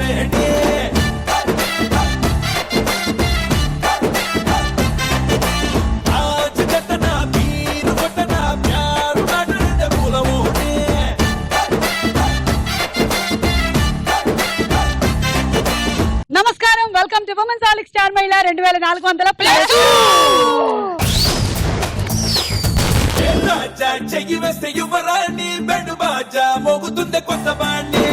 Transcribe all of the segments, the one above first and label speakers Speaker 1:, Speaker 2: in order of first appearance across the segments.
Speaker 1: వేడి आज कटना पीर वटना प्यार नडने मूलमोने
Speaker 2: నమస్కారం, వెల్కమ్ టు ఉమెన్స్ ఆలిక్ స్టార్ మహిళ 2400+.
Speaker 1: రాజా చెయ్యి వేస్తే యువరాణి బెండు బాజా మోగుతుంది కొత్త బాణి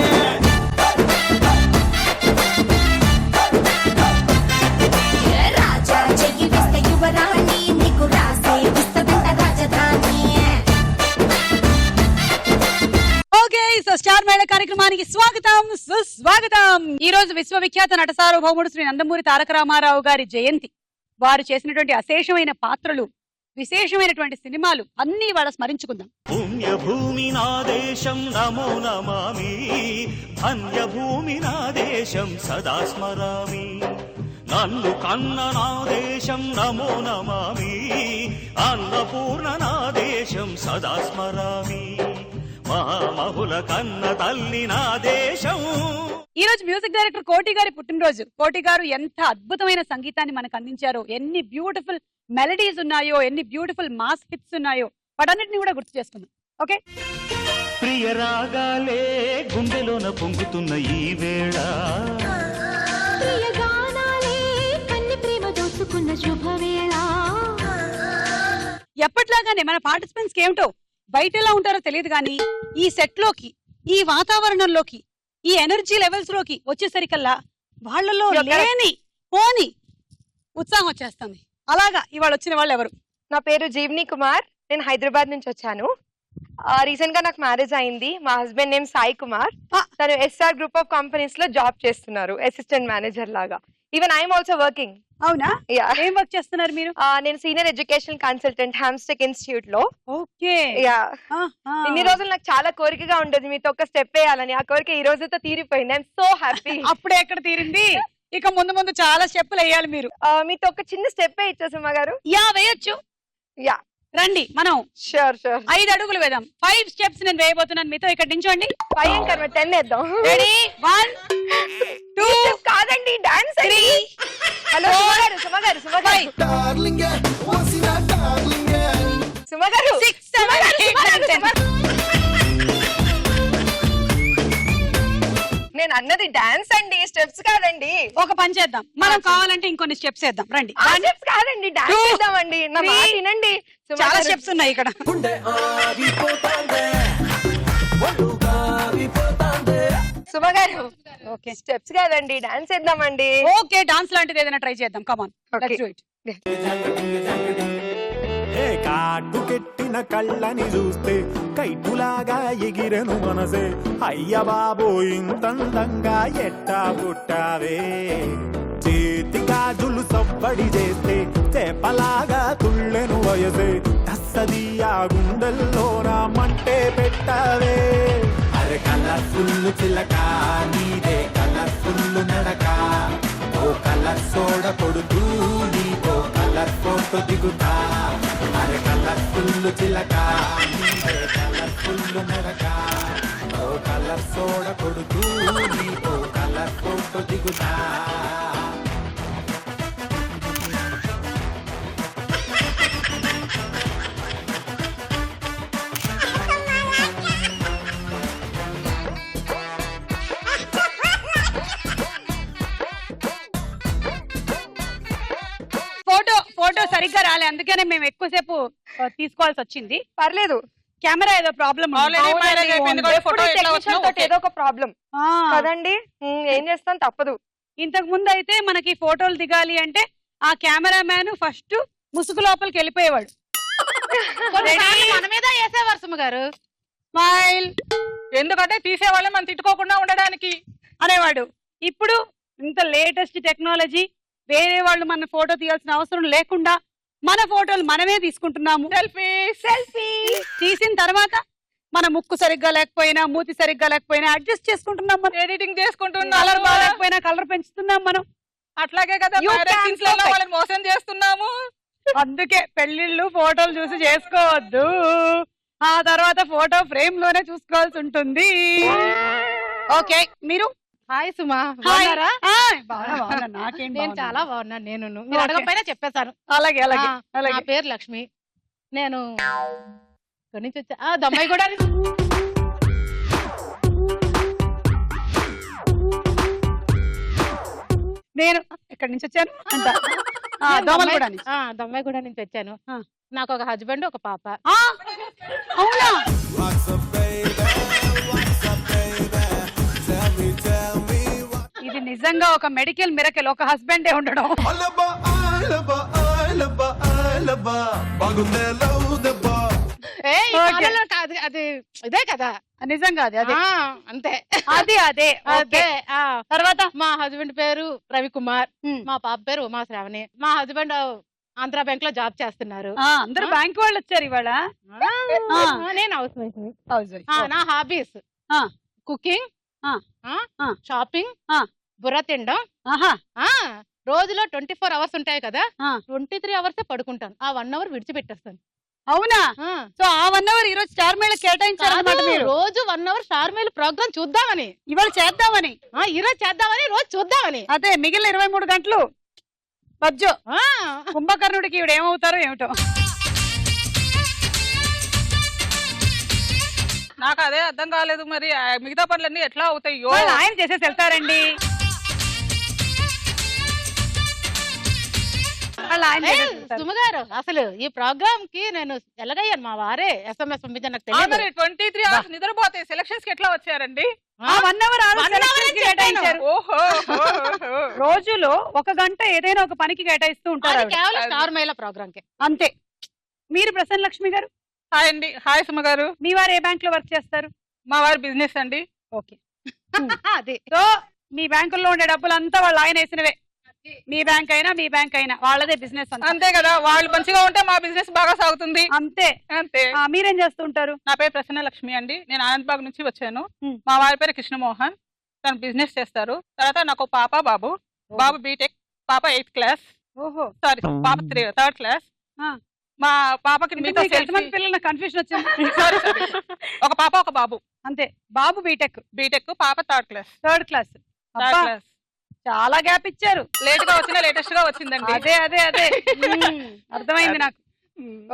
Speaker 3: రాజా చెయ్యి వేస్తే యువరాణి నీకు రాసే ఇస్తదంట రాజధాని.
Speaker 2: ఓకే, సో స్టార్ మహిళ కార్యక్రమానికి స్వాగతం, సుస్వాగతం. ఈ రోజు విశ్వవిఖ్యాత నట సార్వభౌముడు శ్రీ నందమూరి తారక రామారావు గారి జయంతి. వారు చేసినటువంటి అశేషమైన పాత్రలు, విశేషమైనటువంటి సినిమాలు అన్ని వాళ్ళ స్మరించుకుందాం.
Speaker 4: పుణ్యభూమి నా దేశం నమో నమామి, ధన్యభూమి నా దేశం సదా స్మరామి. నన్ను కన్న నా దేశం నమో నమామి, అన్నపూర్ణ నా దేశం సదా స్మరామి. మహామహుల కన్న తల్లి నా దేశం.
Speaker 2: ఈ రోజు మ్యూజిక్ డైరెక్టర్ కోటి గారి పుట్టినరోజు. కోటి గారు ఎంత అద్భుతమైన సంగీతాన్ని మనకు అందించారో, ఎన్ని బ్యూటిఫుల్ మెలడీస్ ఉన్నాయో, ఎన్ని బ్యూటిఫుల్ మాస్ హిట్స్ ఉన్నాయో, వాటన్నిటిని కూడా గుర్తు చేసుకుందాం. ఓకే,
Speaker 4: ప్రియ రాగాలే గుండెలోన పొంగుతున్న ఈ వేళ,
Speaker 3: ప్రియ గానాలే కన్ని ప్రేమ దోచుకున్న శుభవేళ.
Speaker 2: ఎప్పట్లాగానే మన పార్టిసిపెంట్స్ ఏమిటో బయట ఎలా ఉంటారో తెలియదు కానీ ఈ సెట్ లోకి, ఈ వాతావరణంలోకి, ఈ ఎనర్జీ లెవెల్స్ లోకి వచ్చేసరికల్లా వాళ్ళలో లేని పోని ఉత్సాహం వచ్చేస్తుంది. అలాగా ఇవాళ వచ్చిన వాళ్ళు ఎవరు?
Speaker 5: నా పేరు జీవ్ని కుమార్, నేను హైదరాబాద్ నుంచి వచ్చాను. రీసెంట్ గా నాకు మ్యారేజ్ అయింది. మా హస్బెండ్ నేమ్ సాయి కుమార్. తను ఎస్ఆర్ గ్రూప్ ఆఫ్ కంపెనీస్ లో జాబ్ చేస్తున్నారు, అసిస్టెంట్ మేనేజర్ లాగా. Even I'm also working.
Speaker 2: అవునా? ఏం వర్క్ చేస్తున్నారు మీరు?
Speaker 5: నేను సీనియర్ ఎడ్యుకేషన్ కన్సల్టెంట్ హామ్స్టెక్ ఇన్స్టిట్యూట్ లో.
Speaker 2: ఓకే.
Speaker 5: ఇన్ని రోజులు నాకు చాలా కోరికగా ఉండేది మీతో ఒక స్టెప్ వేయాలని. ఆ కోరిక ఈ రోజుతో తీరిపోయింది. I'm so happy.
Speaker 2: అప్పుడే ఎక్కడ తీరింది, ఇక ముందు ముందు చాలా స్టెప్పులు వేయాలి మీరు.
Speaker 5: మీతో ఒక చిన్న స్టెప్ వేయచ్చు సుమ గారు?
Speaker 2: వేయొచ్చు.
Speaker 5: యా,
Speaker 2: రండి మనం
Speaker 5: షూర్ షూర్
Speaker 2: 5 అడుగులు వేద్దాం. 5 స్టెప్స్ నేను వేయబోతున్నాను మీతో. ఇక్కడ నించోండి.
Speaker 5: 10 వేద్దాం.
Speaker 2: రెడీ? 1 2
Speaker 5: కాదండి, డాన్స్.
Speaker 2: 3
Speaker 5: హలో సుమ గారు, సుమ గారు,
Speaker 1: డార్లింగ్ వసినా డార్లింగ్
Speaker 5: సుమ గారు,
Speaker 2: 6 7 8 9 10.
Speaker 5: నేను అన్నది డాన్స్ అండి, స్టెప్స్ కాదండి.
Speaker 2: ఒక పని చేద్దాం, మనం కావాలంటే ఇంకొన్ని స్టెప్స్ వేద్దాం. రండి.
Speaker 5: స్టెప్స్ కాదండి, డాన్స్
Speaker 2: 2
Speaker 5: చేద్దామండి. నా మాట
Speaker 2: 3
Speaker 5: వినండి.
Speaker 2: చాలా స్టెప్స్ ఉన్నాయి ఇక్కడ.
Speaker 1: గుండె ఆగిపోతాందే ఒళ్ళుగా ఆగిపోతాందే
Speaker 5: సుమ గారు,
Speaker 2: ఓకే,
Speaker 5: స్టెప్స్ కాదండి, డాన్స్ చేద్దామండి.
Speaker 2: ఓకే, డాన్స్ లాంటిది ఏదైనా ట్రై చేద్దాం. కమాన్, లెట్స్ డూ ఇట్.
Speaker 6: ఏ కాటుకెట్టిన కళ్ళని చూస్తే కైటులాగా ఎగిరెను మనసే, అయ్య బాబో ఇంతందంగా ఎట్టా పుట్టావే. చేతి గాజులు సవ్వడి చేస్తే చేపలాగా తుళ్ళెను వయసే, తస్సదియా గుండెల్లో నా మంటే పెట్టావే.
Speaker 1: అరే కలర్ఫుల్ చిలక నీదే కలర్ఫుల్ నడక, ఓ కలర్ సోడ కొడుతూ నీతో కలర్ ఫోటో దిగుతా. అరే కలర్ఫుల్ చిలక నీదే కలర్ఫుల్ నడక, ఓ కలర్ సోడ కొడుతూ నీతో కలర్ ఫోటో దిగుతా.
Speaker 2: ఫోటో సరిగ్గా రాలే, అందుకనే మేము ఎక్కువసేపు తీసుకోవాల్సి వచ్చింది.
Speaker 5: పర్లేదు,
Speaker 2: కెమెరా ఏదో ప్రాబ్లం
Speaker 5: ఏదో ఒక ప్రాబ్లం కదండి. ఏం చేస్తాం, తప్పదు.
Speaker 2: ఇంతకు ముందు అయితే మనకి ఫోటోలు దిగాలి అంటే ఆ కెమెరా మ్యాన్ ఫస్ట్ ముసుగు లోపలికి వెళ్ళిపోయేవాడు.
Speaker 7: మన మీద వేసేవారు సుమ గారు.
Speaker 2: స్మైల్,
Speaker 7: ఎందుకంటే తీసేవాళ్ళే మనం తిట్టుకోకుండా ఉండడానికి
Speaker 2: అనేవాడు. ఇప్పుడు ఇంత లేటెస్ట్ టెక్నాలజీ, వేరే వాళ్ళు మన ఫోటో తీయాల్సిన అవసరం లేకుండా మన ఫోటోలు మనమే తీసుకుంటున్నాము. సెల్ఫీ తీసిన తర్వాత మన ముక్కు సరిగ్గా లేకపోయినా, మూతి సరిగ్గా లేకపోయినా అడ్జస్ట్ చేసుకుంటున్నాం, మనం ఎడిటింగ్ చేసుకుంటున్నాం. కలర్ బాగాలేకపోయినా కలర్ పెంచుతున్నాం మనం.
Speaker 7: అట్లాగే కదా వాళ్ళని మోసం చేస్తున్నాము.
Speaker 2: అందుకే పెళ్లిళ్ళు ఫోటోలు చూసి చేసుకోవద్దు, ఆ తర్వాత ఫోటో ఫ్రేమ్ లోనే చూసుకోవాల్సి ఉంటుంది. ఓకే, మీరు
Speaker 7: హాయ్ సుమా
Speaker 2: హాయ్.
Speaker 7: బాగున్నారా?
Speaker 2: బాగున్నా నాకేం
Speaker 7: నేను
Speaker 2: బాగున్నా.
Speaker 7: చాలా బాగున్నాను. నేను మీరు
Speaker 2: ఓకే.
Speaker 7: అడగకపోయినా చెప్పేశాను.
Speaker 2: అలాగే అలాగే
Speaker 7: నా
Speaker 2: అలాగే
Speaker 7: పేరు లక్ష్మి. నేను ఇక్కడి నుంచి వచ్చా. దమ్మాయి కూడా
Speaker 2: నేను ఎక్కడి నుంచి వచ్చాను అంట దోమలగూడ నుంచి.
Speaker 7: దమ్మాయి కూడా నుంచి వచ్చాను.
Speaker 2: ఆ.
Speaker 7: నాకు ఒక హస్బెండ్ ఒక పాప.
Speaker 2: ఆ, అవునా ఇది నిజంగా ఒక మెడికల్ మిరకల్. ఒక హస్బెండే ఉండడం.
Speaker 1: అలబా అలబా అలబా అలబా బాగుందే లవ్ దెబ్బా.
Speaker 7: ఏయ్, ఈ
Speaker 2: ఓకే.
Speaker 7: కాలంలో కాదు, అది ఇదే కదా.
Speaker 2: నిజంగా అది అదే
Speaker 7: అంతే
Speaker 2: అది అదే ఓకే.
Speaker 7: అదే.
Speaker 2: తర్వాత
Speaker 7: మా హస్బెండ్ పేరు రవికుమార్.
Speaker 2: ఉమ్.
Speaker 7: మా పాప పేరు ఉమా శ్రావణి. మా హస్బెండ్ ఆంధ్ర బ్యాంక్ లో జాబ్ చేస్తున్నారు.
Speaker 2: అందరు బ్యాంక్ వాళ్ళు వచ్చారు ఇవాళ.
Speaker 7: నేను హౌస్ వైఫ్.
Speaker 2: House wife.
Speaker 7: నా హాబీస్
Speaker 2: ఆ.
Speaker 7: కుకింగ్,
Speaker 2: ఆ.
Speaker 7: షాపింగ్,
Speaker 2: ఆ.
Speaker 7: బుర్ర తినడం.
Speaker 2: ఆహా
Speaker 7: రోజులో 24 అవర్స్ ఉంటాయి కదా,
Speaker 2: ఆ.
Speaker 7: 23 అవర్స్ పడుకుంటాను. ఆ 1 అవర్ విడిచిపెట్టేస్తాను.
Speaker 2: అవునా
Speaker 7: ఆ.
Speaker 2: సో ఆ 1 అవర్ ఈ రోజు స్టార్ మేళ కేటాయించారన్నమాట
Speaker 7: కాదు,
Speaker 2: మీరు.
Speaker 7: రోజు 1 అవర్ స్టార్ మేల్ ప్రోగ్రామ్ చూద్దామని.
Speaker 2: ఇవాళ చేద్దామని.
Speaker 7: ఈ రోజు చేద్దామని, రోజు చూద్దామని.
Speaker 2: అదే మిగిలిన 23 గంటలు బజ్జో
Speaker 7: ఆ.
Speaker 2: కుంభకర్ణుడికి ఈవిడ ఏమవుతారో ఏమిటో.
Speaker 7: నాకు అదే అర్థం కాలేదు. మరి మిగతా పనులన్నీ ఎట్లా అవుతాయో.
Speaker 2: వాళ్ళు ఆయన చేసేసి వెళ్తారండి. వాళ్ళు ఆయన చేసేసి వెళ్తారు.
Speaker 7: సుమగారు, అసలు ఈ ప్రోగ్రామ్ కి నేను ఎలాగయ్యాను, మా వారే SMS పంపించారు. నాకు తెలియదు.
Speaker 8: 23 అవర్స్ నిద్రపోతే సెలక్షన్స్ కి ఎట్లా వచ్చారండి?
Speaker 2: ఆ 1 అవర్ కేటాయించారు.
Speaker 8: ఓహో
Speaker 2: రోజులో 1 గంట ఏదైనా ఒక పనికి కేటాయిస్తూ ఉంటారు
Speaker 7: అది
Speaker 2: ఆవిడ.
Speaker 7: కేవలం స్టార్ మహిళ ప్రోగ్రామ్ కి.
Speaker 2: అంతే. మీరు ప్రసన్న లక్ష్మి గారు,
Speaker 8: హాయ్ అండి. హాయ్ సుమ గారు.
Speaker 2: మీ వారు ఏ బ్యాంక్ లో వర్క్ చేస్తారు?
Speaker 8: మా వారి బిజినెస్ అండి.
Speaker 2: ఓకే.
Speaker 7: అది
Speaker 2: సో మీ బ్యాంకుల్లో ఉండే డబ్బులంతా వాళ్ళు ఆయన వేసినవే. మీ బ్యాంక్ అయినా మీ బ్యాంక్ అయినా వాళ్ళదే బిజినెస్
Speaker 8: అంతే కదా, వాళ్ళు మంచిగా ఉంటే మా బిజినెస్ బాగా సాగుతుంది.
Speaker 2: అంతే.
Speaker 8: అంతే.
Speaker 2: మీరేం చేస్తూ ఉంటారు?
Speaker 8: నా పేరు ప్రసన్న లక్ష్మి అండి. నేను ఆనందబాగ్ నుంచి వచ్చాను.
Speaker 2: Hmm.
Speaker 8: మా వారి పేరు కృష్ణమోహన్. తను బిజినెస్ చేస్తారు. తర్వాత నాకు పాప బాబు. బాబు బీటెక్, పాప 8th క్లాస్.
Speaker 2: ఓహో.
Speaker 8: సారీ, పాప 3rd క్లాస్. మా పాపకి మీతో
Speaker 2: ఎంతమంది పిల్లలు కన్ఫ్యూజన్ వచ్చింది.
Speaker 8: సారీ ఒక పాప ఒక బాబు.
Speaker 2: అంతే. బాబు బీటెక్,
Speaker 8: బీటెక్, పాప 3rd class.
Speaker 2: 3rd class.
Speaker 8: Third class.
Speaker 2: చాలా గ్యాప్ ఇచ్చారు.
Speaker 8: లేట్ గా వచ్చిన లేటెస్ట్ గా వచ్చిందండి.
Speaker 2: అదే అదే అదే అర్థమైంది నాకు.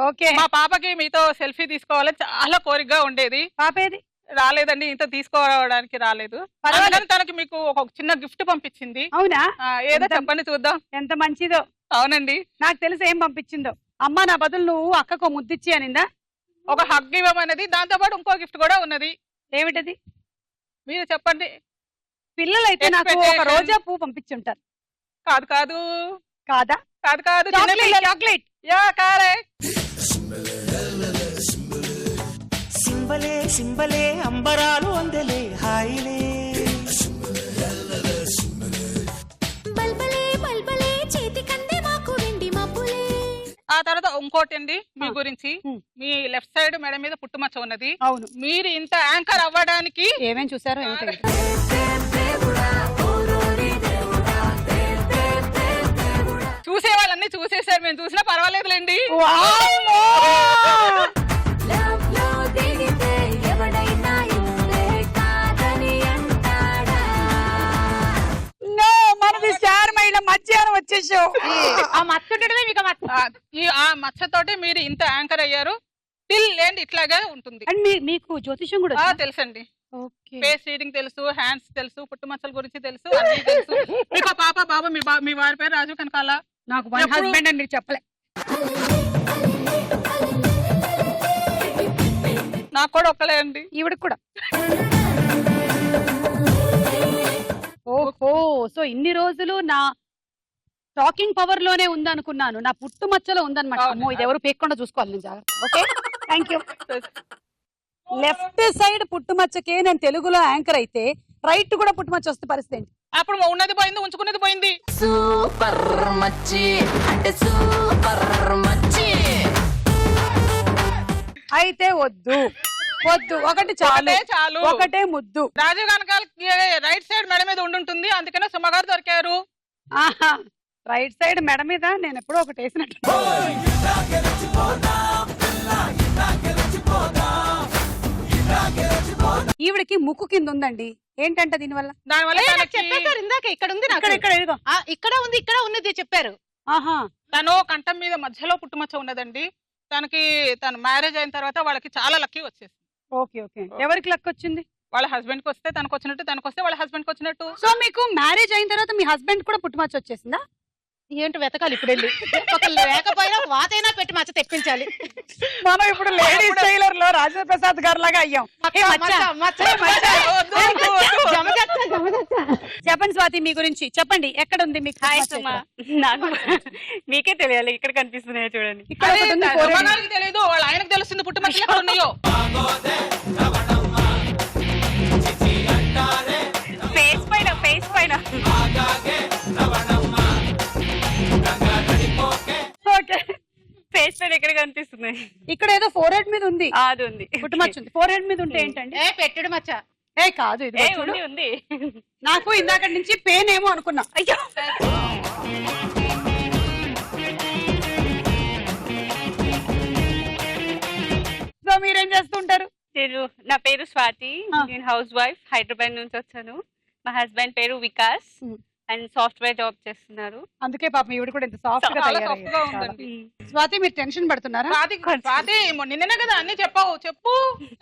Speaker 2: ఓకే.
Speaker 8: మా పాపకి మీతో సెల్ఫీ తీసుకోవాలని చాలా కోరికగా ఉండేది.
Speaker 2: పాపేది
Speaker 8: రాలేదండి, ఇంత తీసుకోవడానికి రాలేదు.
Speaker 2: పర్వాలేదు.
Speaker 8: తనకి మీకు ఒక చిన్న గిఫ్ట్ పంపించింది.
Speaker 2: అవునా?
Speaker 8: ఏదో
Speaker 2: ఎంత-
Speaker 8: చెప్పండి చూద్దాం.
Speaker 2: ఎంత మంచిదో.
Speaker 8: అవునండి.
Speaker 2: నాకు తెలిసి ఏం పంపించిందో. అమ్మ నా బదులు నువ్వు అక్కకు ముద్దిచ్చి అనిందా?
Speaker 8: ఒక హగ్ ఇవ్వమన్నది. దాంతో పాటు ఇంకో గిఫ్ట్ కూడా ఉన్నది.
Speaker 2: ఏమిటది?
Speaker 8: మీరు చెప్పండి.
Speaker 2: పిల్లలైతే నాకు ఒక
Speaker 8: Expectation.
Speaker 2: రోజా పువ్వు పంపించుంటారు.
Speaker 8: కాదు కాదు
Speaker 2: కాదా?
Speaker 8: కాదు కాదు, చిన్న
Speaker 2: చాక్లెట్
Speaker 8: పిల్లలు.
Speaker 2: చాక్లెట్.
Speaker 8: Yeah correct.
Speaker 4: సింబలే సింబలే అంబరాలు అందలే హాయిలే.
Speaker 3: బల్బలే బల్బలే చేతి కందే మాకు వెండి మబ్బులే.
Speaker 8: ఆ తర్వాత ఇంకోటి అండి మీ గురించి.
Speaker 2: Hmm.
Speaker 8: మీ లెఫ్ట్ సైడ్ మెడ మీద పుట్టుమచ్చ ఉన్నది.
Speaker 2: అవును.
Speaker 8: మీరు ఇంత యాంకర్ అవ్వడానికి
Speaker 2: ఏమేం చూసారో ఏమిటో.
Speaker 8: చూసే వాళ్ళన్నీ చూసేసారు, మేము చూసినా పర్వాలేదులేండి.
Speaker 2: వామ్మో!
Speaker 3: లవ్ లో దిగితే ఎవడైనా ఇల్లే కాదని అంటాడా.
Speaker 2: No, మనది స్టార్ మహిళ మధ్యాహ్నం వచ్చేసావు.
Speaker 7: ఆ మత్తు ఉండడమే మీకు మత్తు.
Speaker 8: ఆ మచ్చతోటి మీరు ఇంత యాంకర్ అయ్యారు. టిల్ ఏంటి ఇట్లాగే ఉంటుంది.
Speaker 2: అండ్ మీకు జ్యోతిషం కూడా వచ్చా?
Speaker 8: తెలుసండి.
Speaker 2: ఓకే.
Speaker 8: ఫేస్ రీడింగ్ తెలుసు, హ్యాండ్స్ తెలుసు, పుట్టుమచ్చల గురించి తెలుసు, అన్ని తెలుసు. మీకు పాప బాబు, మీ వారి పేరు రాజు కనకాల.
Speaker 2: నాకు వన్
Speaker 8: ఎప్పుడు-
Speaker 2: హస్బెండ్ అని మీరు చెప్పలే.
Speaker 8: నాకు కూడా ఒక్కలే అండి.
Speaker 2: ఈవిడకి కూడా. ఓహో. సో ఇన్ని రోజులు నా టాకింగ్ పవర్ లోనే ఉందనుకున్నాను, నా పుట్టుమచ్చలో ఉందన్నమాట.
Speaker 8: అవును.
Speaker 2: అమ్మో, ఇది ఎవరు పీక్కుండా చూసుకోవాలి నేను జాగ్రత్త. Okay, thank you. Left side పుట్టుమచ్చకే నేను తెలుగులో యాంకర్ అయితే రైట్ కూడా పుట్టుమచ్చ వస్తే పరిస్థితి ఏంటి?
Speaker 8: అప్పుడు ఉన్నది పోయింది, ఉంచుకున్నది పోయింది.
Speaker 3: సూపర్ మచ్చి అంటే సూపర్ మచ్చి.
Speaker 2: అయితే వద్దు వద్దు, ఒకటి చాలు,
Speaker 8: ఒకటే చాలు.
Speaker 2: ఒకటే ముద్దు.
Speaker 8: రాజీవ్ కనకాల రైట్ సైడ్ మెడ మీద ఉండుంటుంది, అందుకనే సుమగారు దొరికారు.
Speaker 2: ఆహా, రైట్ సైడ్ మెడ మీద నేను ఎప్పుడో ఒకటి వేసినట్టు. ఈవిడికి ముక్కు కింద ఉందండి, ఏంటంట దీనివల్ల?
Speaker 8: దానివల్ల
Speaker 7: ఏ, నాకు
Speaker 8: తనకి-
Speaker 7: చెప్పేశారు ఇందాక, ఇక్కడ ఉంది నాకు.
Speaker 2: ఇక్కడ ఇక్కడ ఇదిగో.
Speaker 7: ఇక్కడ ఉంది, ఇక్కడ ఉన్నది చెప్పారు.
Speaker 2: ఆహా,
Speaker 8: తను కంఠం మీద మధ్యలో పుట్టుమచ్చ ఉన్నదండి. తన మ్యారేజ్ అయిన తర్వాత వాళ్ళకి చాలా లక్కీ వచ్చేసింది.
Speaker 2: Okay okay. ఎవరికి లక్ వచ్చింది?
Speaker 8: వాళ్ళ హస్బెండ్ కి వస్తే తనకు వచ్చినట్టు, తనకు వస్తే వాళ్ళ హస్బెండ్ కి వచ్చినట్టు.
Speaker 2: సో మీకు మ్యారేజ్ అయిన తర్వాత మీ హస్బెండ్ కూడా పుట్టుమచ్చ వచ్చేసిందా?
Speaker 7: ఏంటి వెతకాలి ఇప్పుడు వెళ్ళి, ఒక లేకపోయినా వాతైనా పెట్టి మచ్చ తెప్పించాలి.
Speaker 2: మనం ఇప్పుడు లేడీస్ టైలర్ లో రాజేంద్ర ప్రసాద్ గారు లాగా అయ్యాం. ఏ మచ్చ,
Speaker 7: మచ్చ,
Speaker 2: ఏ మచ్చ.
Speaker 8: వద్దు, వద్దు, వద్దు.
Speaker 7: జమజచ్చ.
Speaker 2: చెప్పండి స్వాతి, మీ గురించి చెప్పండి. ఎక్కడ ఉంది మీకు పుట్టుమచ్చ?
Speaker 9: నాకు మీకే తెలియాలి, ఇక్కడ కనిపిస్తున్నాయో చూడండి.
Speaker 2: ఇక్కడ
Speaker 8: అదే
Speaker 2: ఒకటి ఉంది, forehead.
Speaker 8: రమణానికి తెలియదు, వాళ్ళ ఆయనకు తెలుస్తుంది పుట్టుమచ్చలు ఎక్కడ ఉన్నాయో.
Speaker 9: ఫేస్ పైన, ఫేస్ పైన.
Speaker 2: ఓకే.
Speaker 9: ఫేస్ పైన ఎక్కడ కనిపిస్తున్నాయి?
Speaker 2: ఇక్కడ ఏదో ఫోర్ హెడ్ మీద ఉంది,
Speaker 9: అది ఉంది.
Speaker 2: పుట్టుమచ్చ ఉంది. ఫోర్ హెడ్ మీద ఉంటే ఏంటండి?
Speaker 7: ఏ పెట్టుడు మచ్చ.
Speaker 2: ఏ కాదు, ఇది
Speaker 9: ఏ,
Speaker 2: చూడు.
Speaker 9: ఉంది ఉంది.
Speaker 2: నాకు ఇందాక నుంచి పెయిన్ ఏమో అనుకున్నా.
Speaker 9: అయ్యో,
Speaker 2: సో మీరేం చేస్తుంటారు?
Speaker 9: నా పేరు స్వాతి,
Speaker 2: ఆ.
Speaker 9: నేను హౌస్ వైఫ్, హైదరాబాద్ నుంచి వచ్చాను. మా హస్బెండ్ పేరు వికాస్ అండ్ సాఫ్ట్వేర్ జాబ్ చేస్తున్నారు.
Speaker 2: అందుకే పాపం ఈవిడ కూడా ఇంత సాఫ్ట్ గా
Speaker 8: చాలా
Speaker 2: తయారయ్యారు.
Speaker 8: soft గా ఉందండి.
Speaker 2: స్వాతి, మీరు టెన్షన్ పడుతున్నారా?
Speaker 8: స్వాతి నిన్ననే కదా అన్ని చెప్పావు, చెప్పు.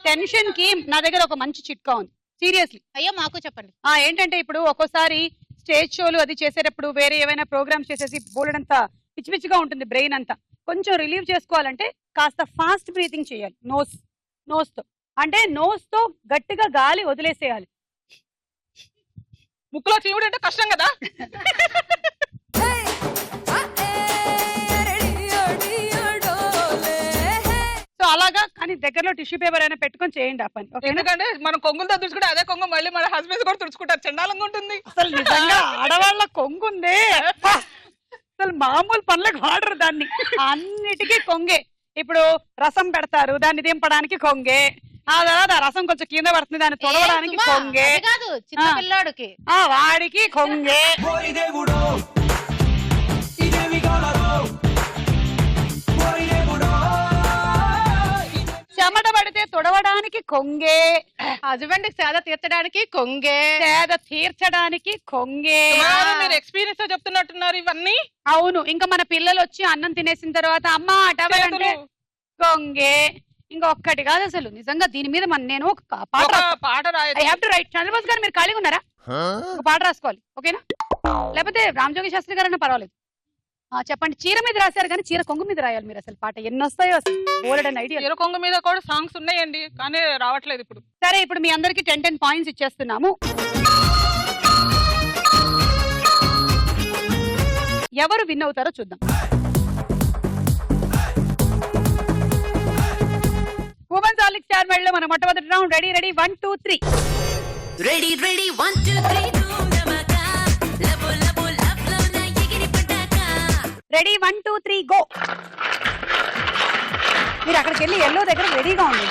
Speaker 2: టెన్షన్ కి నా దగ్గర ఒక మంచి చిట్కా ఉంది, సీరియస్లీ.
Speaker 7: అయ్యో మాకు చెప్పండి.
Speaker 2: ఏంటంటే ఇప్పుడు ఒక్కోసారి స్టేజ్ షోలు అది చేసేటప్పుడు వేరే ఏమైనా ప్రోగ్రామ్స్ చేసేసి బోలెడంత పిచ్చి పిచ్చిగా ఉంటుంది బ్రెయిన్ అంతా. కొంచెం రిలీవ్ చేసుకోవాలంటే కాస్త ఫాస్ట్ బ్రీతింగ్ చేయాలి. నోస్ తో, అంటే నోస్ తో గట్టిగా గాలి వదిలేసేయాలి.
Speaker 8: ముక్కులో చీవుడు అంటే కష్టం కదా.
Speaker 2: సో అలాగా, కానీ దగ్గరలో టిష్యూ పేపర్ అయినా పెట్టుకొని చేయండి ఆ పని. ఓకేనా?
Speaker 8: ఎందుకంటే మనం కొంగులతో తుడుచుకుంటే అదే కొంగు మళ్ళీ మన హస్బెండ్స్ కూడా తుడుచుకుంటారు, చండాలంగా ఉంటుంది.
Speaker 2: అసలు నిజంగా ఆడవాళ్ళ కొంగుందే, అసలు మామూలు పనులకు వాడరు దాన్ని, అన్నిటికీ కొంగే. ఇప్పుడు రసం పెడతారు, దాన్ని దింపడానికి కొంగే. ఆ తర్వాత ఆ రసం కొంచెం కింద పడుతుంది, దాన్ని తొడవడానికి
Speaker 7: సుమా,
Speaker 2: కొంగే.
Speaker 7: అది కాదు, చిన్న పిల్లాడికి.
Speaker 2: వాడికి కొంగే.
Speaker 1: ఓరి దేవుడో ఇదేమి గోలరో ఓరి దేవుడో
Speaker 2: చెమట పడితే తొడవడానికి కొంగే,
Speaker 7: హస్బెండ్ కి సేద తీర్చడానికి కొంగే.
Speaker 2: సేద తీర్చడానికి కొంగే.
Speaker 8: సుమారు మీరు ఎక్స్పీరియన్స్ తో చెప్తున్నట్టున్నారు ఇవన్నీ.
Speaker 2: అవును, ఇంకా మన పిల్లలు వచ్చి అన్నం తినేసిన తర్వాత అమ్మ టవల్ అంటే
Speaker 8: చేతులు.
Speaker 2: కొంగే. ఇంకొక్కటి కాదు అసలు, నిజంగా దీని మీద నేను ఒక పాట
Speaker 8: ఒక పాట
Speaker 2: ఐ
Speaker 8: రాయొచ్చు.
Speaker 2: Have to right. చంద్రబోస్ గారు, మీరు ఖాళీగా ఉన్నారా? ఒక పాట రాసుకోవాలి, ఓకేనా? లేకపోతే రామజోగి శాస్త్రి గారన్నా పర్వాలేదు. చెప్పండి. చీర మీద రాశారు కానీ చీర కొంగు మీద రాయాలి మీరు. అసలు పాట ఎన్ని వస్తాయో అసలు, బోలెడని ఐడియా.
Speaker 8: చీర కొంగు మీద కూడా సాంగ్స్ ఉన్నాయండి, కానీ రావట్లేదు ఇప్పుడు.
Speaker 2: సరే, ఇప్పుడు మీ అందరికి 10 పాయింట్స్ ఇచ్చేస్తున్నాము. ఎవరు విన్ అవుతారో చూద్దాం. ఉమెన్స్ ఆలిక్ స్టార్ మెడల్ మన మొట్టమొదటి round. Ready 1 2 3.
Speaker 3: Ready 1 2 3
Speaker 2: ready 1 2 3 go. మీరు అక్కడికి వెళ్ళి ఎల్లో దగ్గర రెడీగా ఉంది.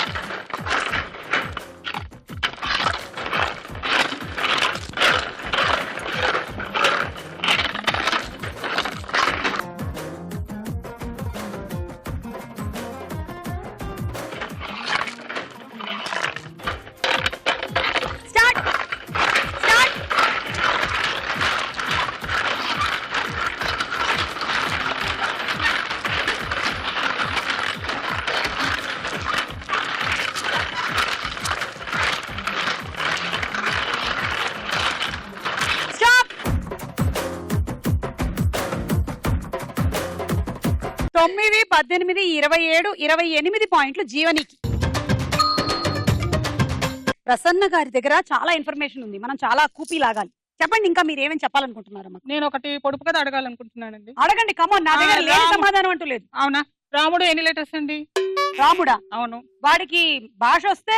Speaker 2: స్టార్ట్. స్టాప్. 9 18 27 28 పాయింట్లు జీవనికి. ప్రసన్న గారి దగ్గర చాలా ఇన్ఫర్మేషన్ ఉంది, మనం చాలా కూపీ లాగాలి. చెప్పండి, ఇంకా మీరు ఏమేమి చెప్పాలనుకుంటున్నారు?
Speaker 8: నేను ఒకటి పొడుపు కథ అడగాలనుకుంటున్నానండి.
Speaker 2: అడగండి, కమోన్. నా దగ్గర లేని
Speaker 8: రాము.
Speaker 2: సమాధానం అంటూ లేదు.
Speaker 8: అవునా? రాముడు ఎన్ని లెటర్స్ అండి?
Speaker 2: రాముడా?
Speaker 8: అవును.
Speaker 2: వాడికి భాష వస్తే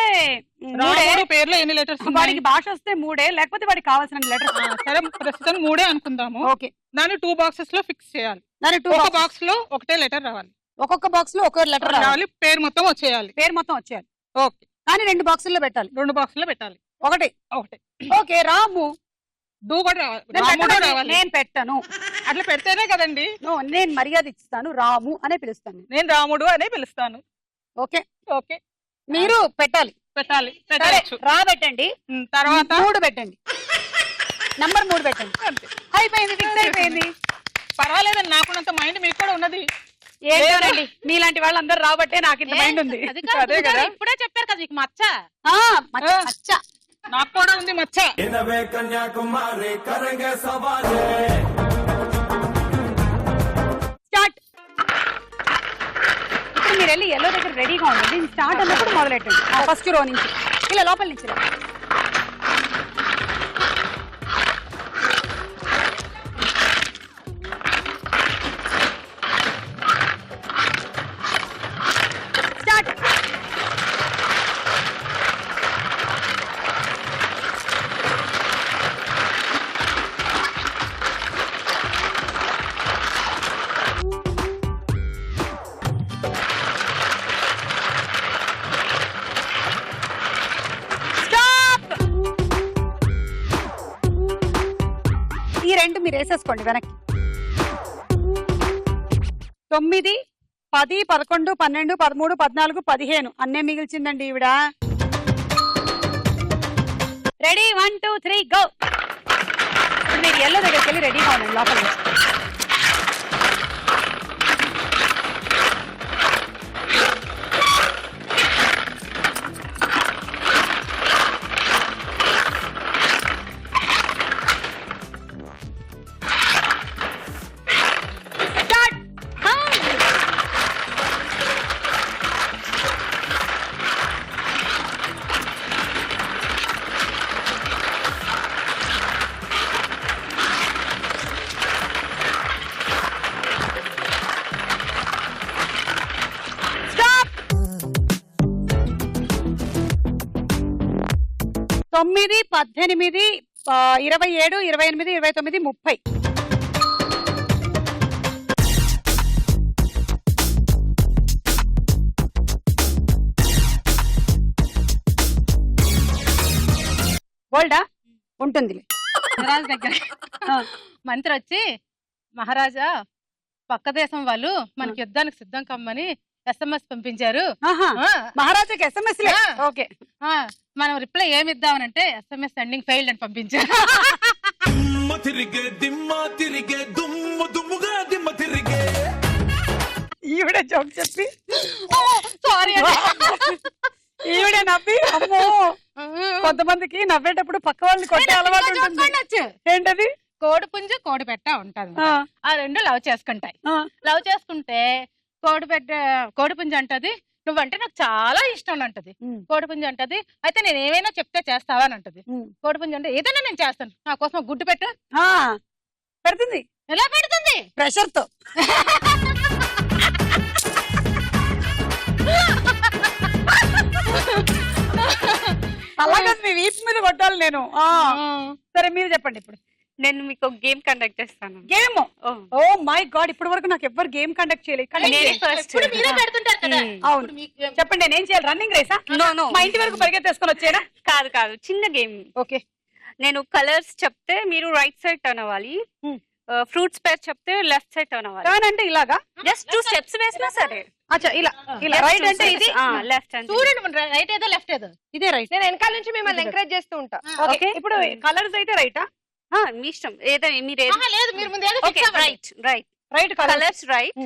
Speaker 2: మూడే.
Speaker 8: రాముడు పేర్లో ఎన్ని లెటర్స్?
Speaker 2: వాడికి భాష వస్తే 3, లేకపోతే వాడికి కావాల్సిన లెటర్.
Speaker 8: సరే, ప్రస్తుతం 3 అనుకుందాము.
Speaker 2: ఓకే,
Speaker 8: దాన్ని 2 బాక్సెస్ లో ఫిక్స్ చేయాలి.
Speaker 2: దాని 2
Speaker 8: ఒక బాక్స్ లో ఒకటే లెటర్ రావాలి.
Speaker 2: ఒక్కొక్క బాక్స్ లో ఒక్కొక్క లెటర్ రావాలి.
Speaker 8: రావాలి, పేరు మొత్తం వచ్చేయాలి.
Speaker 2: పేరు మొత్తం వచ్చేయాలి.
Speaker 8: ఓకే,
Speaker 2: కానీ 2 బాక్సుల్లో పెట్టాలి.
Speaker 8: 2 బాక్స్ లో పెట్టాలి.
Speaker 2: ఒకటి. Okay, Ramu.
Speaker 8: డూ కూడా రావాలి.
Speaker 2: నేను
Speaker 8: రాముడు
Speaker 2: పెట్టను,
Speaker 8: రావాలి.
Speaker 2: నేను పెట్టను.
Speaker 8: అట్లా పెడితేనే కదండి.
Speaker 2: నేను మర్యాద ఇస్తాను, రాము అనే పిలుస్తాను.
Speaker 8: నేను రాముడు అనే పిలుస్తాను.
Speaker 2: ఓకే
Speaker 8: ఓకే,
Speaker 2: మీరు పెట్టాలి.
Speaker 8: పెట్టాలి.
Speaker 2: సరే
Speaker 8: పెట్టచ్చు.
Speaker 2: రా పెట్టండి.
Speaker 8: తర్వాత
Speaker 2: 3 పెట్టండి. నంబర్ 3 పెట్టండి. అయిపోయింది, ఫిక్స్ అయిపోయింది.
Speaker 8: పర్వాలేదండి, నాకున్నంత మైండ్ మీకు కూడా ఉన్నది.
Speaker 2: ఏంటోనండి మీలాంటి వాళ్ళందరూ రాబట్టే నాకు ఇంత మైండ్ ఉంది.
Speaker 7: అది కాదు,
Speaker 8: అదే కదా.
Speaker 7: ఇప్పుడే చెప్పారు కదా మీకు మచ్చ.
Speaker 2: మచ్చ.
Speaker 8: నాకు కూడా ఉంది మచ్చ.
Speaker 1: ఇనవే కన్యాకుమారి కరంగే సవాలే.
Speaker 2: స్టార్ట్. ఇప్పుడు మీరు వెళ్ళి ఎల్లో దగ్గర రెడీగా ఉండండి. స్టార్ట్ అన్నప్పుడు మొదలెట్టండి. ఫస్ట్ రో నుంచి ఇలా లోపల నుంచి రా. స్టార్ట్. స్టాప్. ఈ రెండు మీరు వేసేసుకోండి వెనక్కి. 9, 10, 11, 12, 13, 14, 15 అన్నే మిగిల్చిందండి ఈవిడ. Ready 1 2 3 go. మీరు ఎల్లో దగ్గరికి వెళ్ళి రెడీగా ఉండండి లోపల. తొమ్మిది 18 27 28 29 30. బోల్డా ఉంటుంది.
Speaker 7: మహారాజు దగ్గర మంత్రి వచ్చి, మహారాజా పక్క దేశం వాళ్ళు మనకి యుద్ధానికి సిద్ధం కమ్మని SMS పంపించారు.
Speaker 2: మహారాజాకి SMS. ఓకే,
Speaker 7: మనం రిప్లై ఏమి ఇద్దామనంటే SMS సెండింగ్ ఫెయిల్డ్ అని పంపించారు.
Speaker 1: దిమ్మ తిరిగే దిమ్మ తిరిగే దుమ్ము దుమ్ముగా దిమ్మ తిరిగే.
Speaker 2: ఈవిడ జోక్ చెప్పి
Speaker 7: సారీ
Speaker 2: ఈవిడే నవ్వి అమ్మో. కొంతమందికి నవ్వేటప్పుడు పక్క వాళ్ళని కొట్టే అలవాటు ఉంటుంది. ఏంటది?
Speaker 7: కోడి పుంజు కోడి పెట్ట ఉంటది. ఆ రెండు లవ్ చేసుకుంటాయి. లవ్ చేసుకుంటే కోడి పుంజు అంటది, నువ్వంటే నాకు చాలా ఇష్టం అంటది. కోడి పుంజు అంటది, అయితే నేను ఏమైనా చెప్తే చేస్తావా అని అంటది. కోడి పుంజు అంటే ఏదైనా నేను చేస్తాను, నా కోసం గుడ్డు పెట్టు.
Speaker 2: పెడుతుంది.
Speaker 7: ఎలా పెడుతుంది?
Speaker 2: ప్రెషర్ తో. అలాగే మీ వీపు మీద కొట్టాలి నేను. సరే మీరు చెప్పండి. ఇప్పుడు
Speaker 9: నేను మీకు ఒక గేమ్ కండక్ట్ చేస్తాను.
Speaker 2: గేమ్? ఓ మై గాడ్, ఇప్పటి వరకు నాకు ఎవ్వరు గేమ్ కండక్ట్ చేయలేదు. అవును, చెప్పండి నేను ఏం చేయాలి? రన్నింగ్ రేసా? మా ఇంటి వరకు పరిగెత్తేసుకొని వచ్చేనా?
Speaker 9: కాదు కాదు, చిన్న గేమ్.
Speaker 2: ఓకే,
Speaker 9: నేను కలర్స్ చెప్తే మీరు రైట్ సైడ్ టర్న్ అవ్వాలి. ఫ్రూట్స్ పేరు చెప్తే లెఫ్ట్ సైడ్ టర్న్ అవ్వాలి.
Speaker 2: టర్న్ అంటే ఇలాగా
Speaker 9: జస్ట్ 2 స్టెప్స్ వేసినా సరే.
Speaker 2: అచ్చా, ఇలా ఇలా రైట్ అంటే ఇది
Speaker 9: లెఫ్ట్ అంటే
Speaker 7: చూడండి, రైట్ ఏదో లెఫ్ట్ ఏదో.
Speaker 2: ఇదే రైట్.
Speaker 5: నేను వెనకాల నుంచి మిమ్మల్ని ఎంకరేజ్ చేస్తూ ఉంటా.
Speaker 2: ఓకే, ఇప్పుడు కలర్స్ అయితే రైటా?
Speaker 9: మీ ఇష్టం, ఏదో మీరు
Speaker 7: లేదు, మీరు ముందు ఏదో
Speaker 9: okay. Right right
Speaker 2: right.
Speaker 9: Colours right,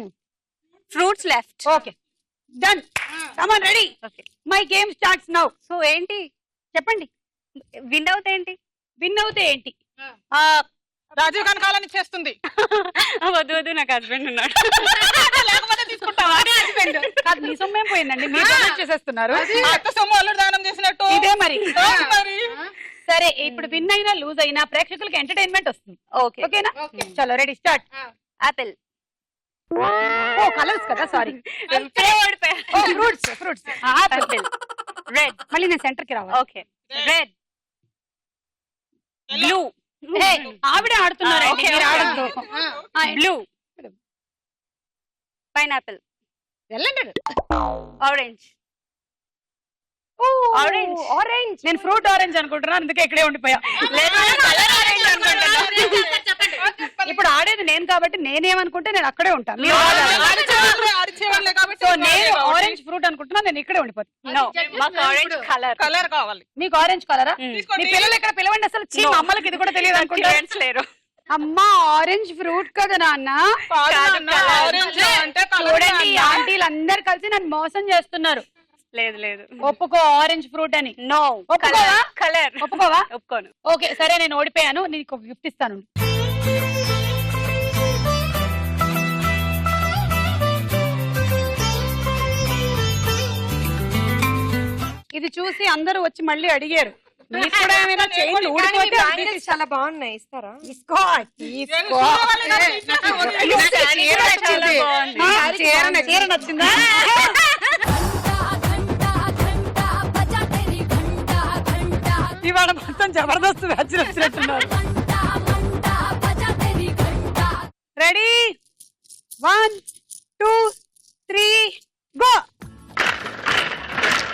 Speaker 9: fruits left.
Speaker 2: Okay, done. Come on, ready.
Speaker 9: Okay,
Speaker 2: my game starts now.
Speaker 9: So ఏంటి
Speaker 2: చెప్పండి.
Speaker 9: విన్ అవుతే ఏంటి?
Speaker 2: విన్ అవుతే ఏంటి?
Speaker 8: రాజీవ్ కనకాలని చేస్తుంది.
Speaker 9: వద్దు వద్దు, నాకు హస్బెండ్ ఉన్నాడు.
Speaker 8: లేకపోతే తీసుకుంటావా?
Speaker 2: కాదు, మీ సొమ్మేం పోయిందండి, మీరు డొనేట్ చేసేస్తున్నారు.
Speaker 8: అత్త సొమ్ము అల్లుడు దానం చేసినట్టు
Speaker 2: ఇదే మరి.
Speaker 8: మరి
Speaker 2: సరే, ఇప్పుడు విన్ అయినా లూజ్ అయినా ప్రేక్షకులకి ఎంటర్టైన్మెంట్ వస్తుంది.
Speaker 9: ఓకే
Speaker 2: ఓకేనా? చలో రెడీ, స్టార్ట్.
Speaker 9: ఆపిల్.
Speaker 2: ఓ కలర్స్ కదా, sorry. Fruits fruits.
Speaker 9: Apple. Red.
Speaker 2: మళ్ళీ నేను సెంటర్ కి రావాలి.
Speaker 9: Okay, red. బ్లూ.
Speaker 2: ఆవిడే ఆడుతున్నారు.
Speaker 9: బ్లూ. పైనాపిల్.
Speaker 7: వెళ్ళండి.
Speaker 9: ఆరెంజ్.
Speaker 2: ఆరెంజ్. ఆరెంజ్. నేను ఫ్రూట్ ఆరెంజ్ అనుకుంటున్నాను, అందుకే ఇక్కడే ఉండిపోయా. ఇప్పుడు ఆడేది నేను ఫ్రెండ్ కాబట్టి నేనేమనుకుంటే నేను అక్కడే ఉంటాను మీరు
Speaker 8: అరిచేవాళ్ళే కాబట్టి
Speaker 2: సో నేను ఆరెంజ్ ఫ్రూట్ అనుకుంటున్నా నేను ఇక్కడే ఉండిపోతాను
Speaker 9: No, మాకు ఆరెంజ్ కలర్
Speaker 8: కలర్ కావాలి.
Speaker 2: మీకు ఆరెంజ్ కలరా మీ పిల్లలు ఇక్కడ పిలవండి అసలు చీ, మా అమ్మలకి ఇది కూడా తెలియదు అనుకుంటా
Speaker 9: లేరు.
Speaker 2: అమ్మా ఆరెంజ్ ఫ్రూట్ కదా నాన్న
Speaker 8: ఆరెంజ్ అంటే
Speaker 2: చూడండి ఈ ఆంటీలు అందరు కలిసి నన్ను మోసం చేస్తున్నారు
Speaker 9: లేదు లేదు
Speaker 2: ఒప్పుకో ఆరెంజ్ ఫ్రూట్ అని
Speaker 9: నో
Speaker 2: ఒప్పుకోవా?
Speaker 9: కలర్
Speaker 2: ఒప్పుకోవా
Speaker 9: ఒప్పుకోను.
Speaker 2: ఓకే సరే నేను ఓడిపోయాను నీకు ఒక గిఫ్ట్ ఇస్తాను ఇది చూసి అందరూ వచ్చి మళ్ళీ అడిగారు మీకు కూడా ఏమైనా చైన్లు ఊడిపోతే
Speaker 5: బ్యాంగిల్స్ చాలా బాగున్నాయి, ఇస్తారా?
Speaker 2: తీసుకో తీసుకో చీర నచ్చిందా ఇవాళ మొత్తం జబర్దస్త్ వ్యాచ్ వచ్చినట్టున్నారు రెడీ 1 2 3 గో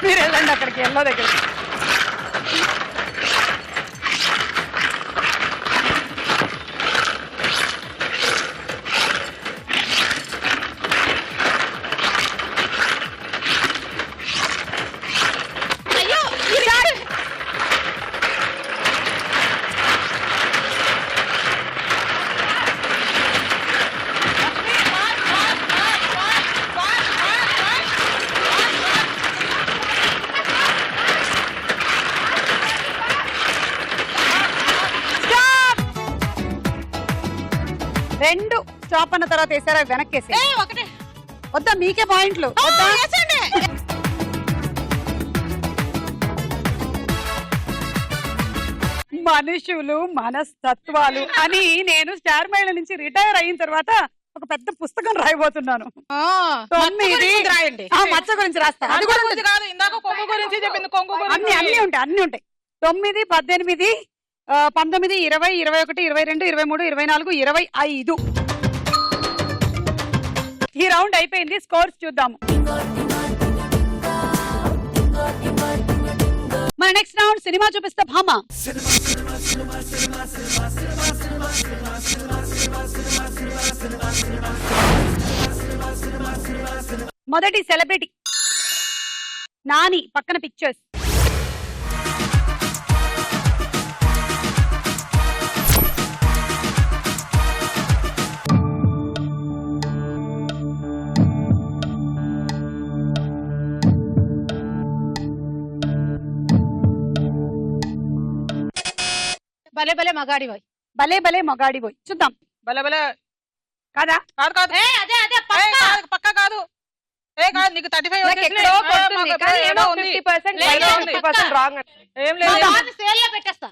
Speaker 2: మీరు వెళ్ళండి అక్కడికి ఎల్లో దగ్గరికి రెండు స్టాప్ అన్న తర్వాత వేసారా వెనక్కేసి వద్దా మీకే పాయింట్లు మనుషులు మనస్తత్వాలు అని నేను స్టార్ మహిళ నుంచి రిటైర్ అయిన తర్వాత ఒక పెద్ద పుస్తకం రాయబోతున్నాను 9
Speaker 8: రాయండి.
Speaker 2: మచ్చ గురించి రాస్తా
Speaker 8: అది కూడా ఉంటుంది కాదు, ఇందాక కొంగు గురించి చెప్పింది, కొంగు
Speaker 2: అన్ని
Speaker 8: గురించి
Speaker 2: అన్ని ఉంటాయి 9 18 19 20 21 22 23 24 25 ఈ రౌండ్ అయిపోయింది స్కోర్స్ చూద్దాము మన నెక్స్ట్ రౌండ్ సినిమా చూపిస్తా భామ మొదటి సెలబ్రిటీ నాని పక్కన పిక్చర్స్
Speaker 7: భలే భలే మగాడి పోయి
Speaker 2: భలే భలే మగాడి పోయి చూద్దాం
Speaker 8: భలే భలే
Speaker 2: కాదా
Speaker 8: కాదు కాదు పక్క కాదు కాదు నీకు 35
Speaker 5: ఎక్కడో కొడుతుంది, కానీ ఏమో 50% right, 50% wrong.
Speaker 8: ఏం లేదు
Speaker 7: సేల్ లో పెట్టేస్తా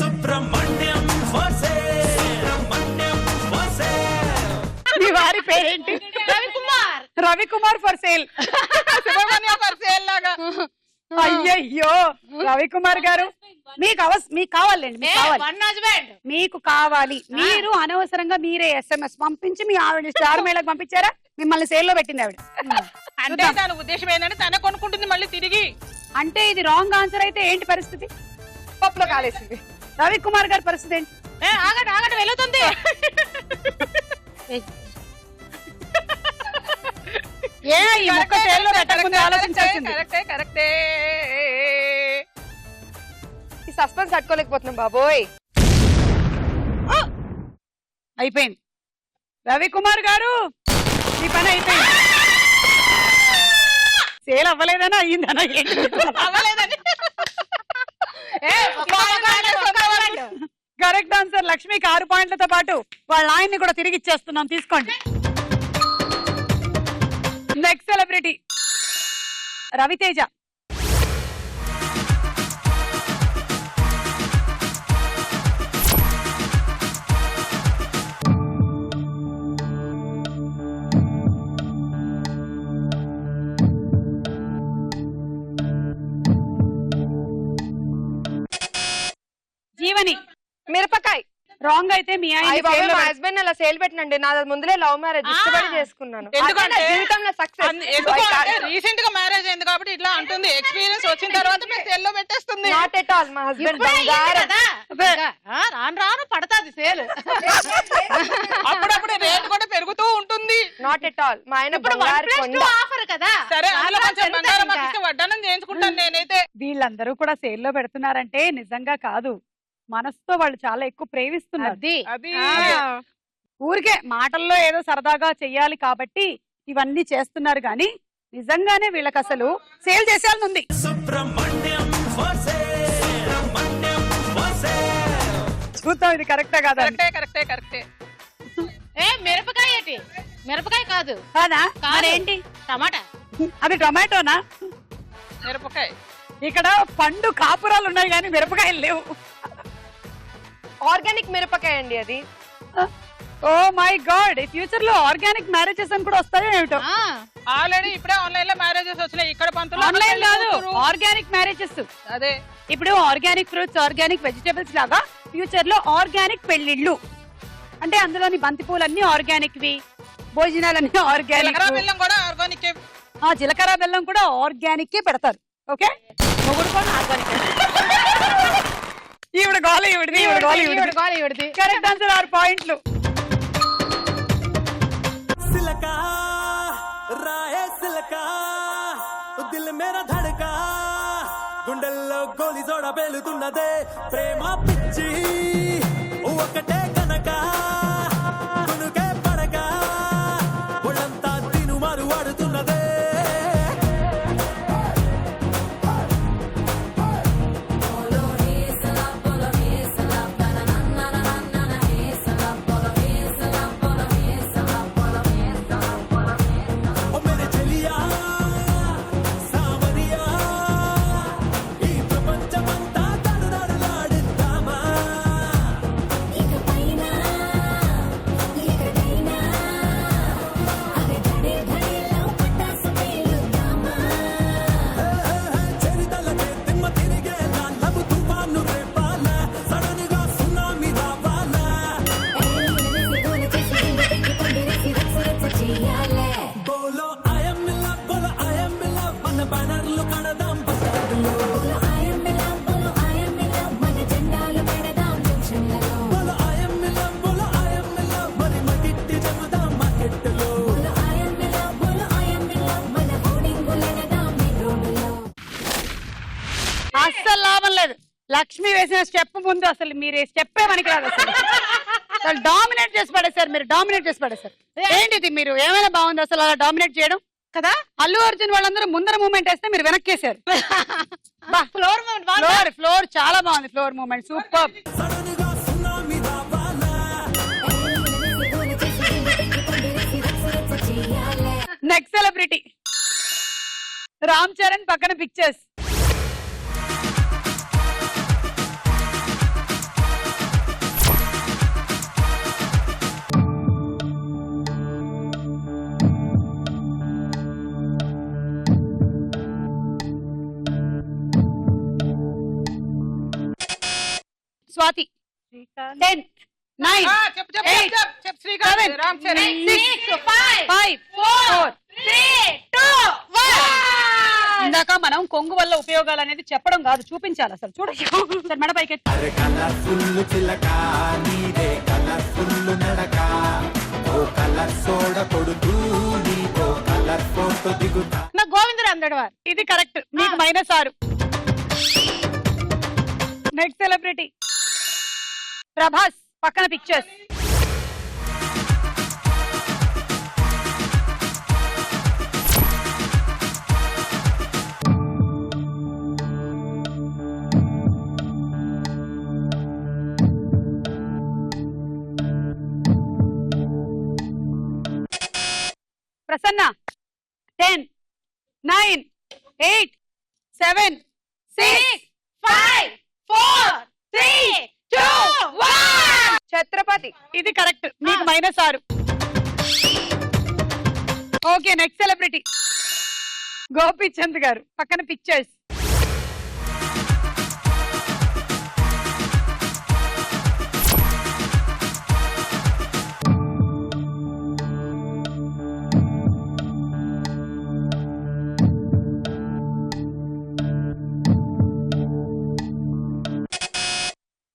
Speaker 1: సుబ్రహ్మణ్యం వసే సుబ్రహ్మణ్యం వసే
Speaker 2: మీ వారి పేరేంటి
Speaker 7: Ravikumar
Speaker 2: Ravikumar for sale
Speaker 8: Subrahmanyam for sale లాగా
Speaker 2: అయ్యయ్యో రవికుమార్ గారు మీకు కావాలండి మీకు కావాలి
Speaker 7: వన్ హస్బెండ్
Speaker 2: మీకు కావాలి మీరు అనవసరంగా మీరే SMS పంపించి మీ ఆవిడ స్టార్ మేళకు పంపించారా మిమ్మల్ని సేల్ లో పెట్టింది ఆవిడ
Speaker 8: అంటే దాని ఉద్దేశం ఏంటంటే తనే కొనుక్కుంటుంది మళ్ళీ తిరిగి
Speaker 2: అంటే ఇది రాంగ్ ఆన్సర్ అయితే ఏంటి పరిస్థితి
Speaker 5: పప్పులో కాలేసింది.
Speaker 2: రవికుమార్ గారి పరిస్థితి ఏంటి
Speaker 7: ఆగండి ఆగండి వెళుతుంది
Speaker 2: ఏ ఈ ముక్క సేల్ లో పెట్టకుండా ఆలోచించాల్సింది
Speaker 8: కరెక్టే
Speaker 5: ఈ సస్పెన్స్ తట్టుకోలేకపోతున్నాం బాబోయ్.
Speaker 2: అయిపోయింది రవికుమార్ గారు ఈ పని అయిపోయింది సేల్ అవ్వలేదనా అయ్యిందనా ఏంటి
Speaker 8: అవ్వలేదని
Speaker 2: కరెక్ట్ ఆన్సర్ లక్ష్మికి 6 పాయింట్లతో పాటు వాళ్ళ ఆయన్ని కూడా తిరిగి ఇచ్చేస్తున్నాం తీసుకోండి నెక్స్ట్ సెలబ్రిటీ రవితేజ జీవని
Speaker 5: మిరపకాయ
Speaker 2: రాంగ్ అయితే మీ ఆయన
Speaker 5: మా హస్బెండ్ అలా సేల్ పెట్టినండి, నాది ముందులే లవ్ మ్యారేజ్, ఇష్టపడి చేసుకున్నాను.
Speaker 8: ఎందుకంటే
Speaker 5: జీవితంలో సక్సెస్
Speaker 8: రీసెంట్ గా మ్యారేజ్ అయింది కాబట్టి ఇట్లా అంటుంది. ఎక్స్పీరియన్స్ వచ్చిన తర్వాత మేము సేల్ లో పెట్టేస్తుంది.
Speaker 5: Not at all. మా హస్బెండ్
Speaker 7: రాను రాను పడతాది సేల్
Speaker 5: నాట్ ఎట్ ఆల్. మా ఆయన
Speaker 7: ఇప్పుడు
Speaker 5: బంగారు
Speaker 7: 1+2
Speaker 5: కొండ.
Speaker 7: ఆఫర్ కదా.
Speaker 8: సరే అందులో
Speaker 7: రాత్రా
Speaker 8: కొంచెం
Speaker 7: జరుగుతాయి
Speaker 8: బంగారం
Speaker 7: ఇంకా.
Speaker 8: మాకిస్తే వడ్డానం చేయించుకుంటాను నేనైతే.
Speaker 2: వీళ్ళందరూ కూడా సేల్ లో పెడుతున్నారంటే నిజంగా కాదు, మనసుతో వాళ్ళు చాలా ఎక్కువ ప్రేమిస్తున్నారు.
Speaker 7: అది
Speaker 8: అది
Speaker 2: ఊరికే మాటల్లో ఏదో సరదాగా చెయ్యాలి కాబట్టి ఇవన్నీ చేస్తున్నారు కానీ నిజంగానే వీళ్ళకి అసలు సేల్ చేసేయాలని ఉంది.
Speaker 1: సుబ్రహ్మణ్యం
Speaker 2: చూద్దాం ఇది కరెక్టా కాదా అని.
Speaker 8: కరెక్టే.
Speaker 7: ఏ మిరపకాయ ఏంటి? మిరపకాయ కాదు,
Speaker 2: కాదా
Speaker 7: కాదు.
Speaker 2: మరేంటి?
Speaker 7: టమాటా.
Speaker 2: అది టొమాటోనా?
Speaker 8: మిరపకాయ.
Speaker 2: ఇక్కడ పండు కాపురాలు ఉన్నాయి కానీ మిరపకాయలు లేవు.
Speaker 5: ఆర్గానిక్ మిరపకాయ అండి అది.
Speaker 2: ఓ మై గాడ్, ఈ ఫ్యూచర్ లో ఆర్గానిక్ మ్యారేజెస్ అని కూడా వస్తాయో ఏమిటో.
Speaker 8: ఆల్రెడీ ఇప్పుడే ఆన్లైన్ లో మ్యారేజెస్ వచ్చినాయి. ఇక్కడ పంతులు
Speaker 2: ఆన్లైన్ కాదు, ఆర్గానిక్ మ్యారేజెస్.
Speaker 8: అదే
Speaker 2: ఇప్పుడు ఆర్గానిక్ ఫ్రూట్స్, ఆర్గానిక్ వెజిటేబుల్స్ లాగా ఫ్యూచర్ లో ఆర్గానిక్ పెళ్లిళ్ళు అంటే అందులోని బంతిపూలన్నీ ఆర్గానిక్ వి, భోజనాలన్నీ ఆర్గానిక్,
Speaker 8: జీలకర్ర బెల్లం కూడా ఆర్గానిక్.
Speaker 2: జీలకర్ర బెల్లం కూడా ఆర్గానిక్ పెడతారు. ఓకే, మొగుడు కూడా ఆర్గానిక్. ఈవిడ గోల ఈవిడిది, ఈవిడ గోల ఈవిడిది. కరెక్ట్ ఆన్సర్ 6 పాయింట్లు.
Speaker 4: సిలకా రాయే సిలకా దిల్ మేరా ధడకా గుండెల్లో గోలి జోడ పేలుతున్నదే ప్రేమ పిచ్చి ఒకటే కనక గునుకే పడక ఒళ్ళంతా తినుమారు వాడుతున్నదే.
Speaker 2: అస్సలు లాభం లేదు. లక్ష్మి వేసిన స్టెప్ ముందు అసలు మీరు స్టెప్పే మనకి రాదు. అసలు డామినేట్ చేసి పడేశారు, మీరు డామినేట్ చేసి పడేశారు. ఏంటిది, మీరు ఏమైనా బాగుంది అసలు అలా డామినేట్ చేయడం కదా? అల్లు అర్జున్ వాళ్ళందరూ ముందర మూమెంట్ వేస్తే మీరు వెనక్కేశారు. ఫ్లోర్ చాలా బాగుంది, floor movement super. Next celebrity Ram Charan పక్కన పిక్చర్స్. స్వాతి 10 9
Speaker 8: చెప్పు శ్రీకాంత్, రామ్ చరణ్.
Speaker 2: 6 5 4 3 2 1. ఇందాక మనం కొంగు వల్ల ఉపయోగాలు అనేది చెప్పడం కాదు, చూపించాలి. అసలు చూడండి సార్, మెడ పైకి
Speaker 6: కలర్ఫుల్ చిలక నీదే కలర్ఫుల్ నడక ఓ కలర్ సోడ కొడుతూ నీతో కలర్ ఫోటో దిగుతా.
Speaker 7: నా గోవిందరామ్ దడవార్.
Speaker 2: ఇది కరెక్ట్, మీకు -6. నెక్స్ట్ సెలబ్రిటీ ప్రభాస్ పక్కన పిక్చర్స్. ప్రసన్న 10 9 8 7 6 5 4 3 2 1.
Speaker 5: ఛత్రపతి.
Speaker 2: ఇది కరెక్ట్, మీకు -6. ఓకే, నెక్స్ట్ సెలబ్రిటీ గోపీచంద్ గారు పక్కన పిక్చర్స్.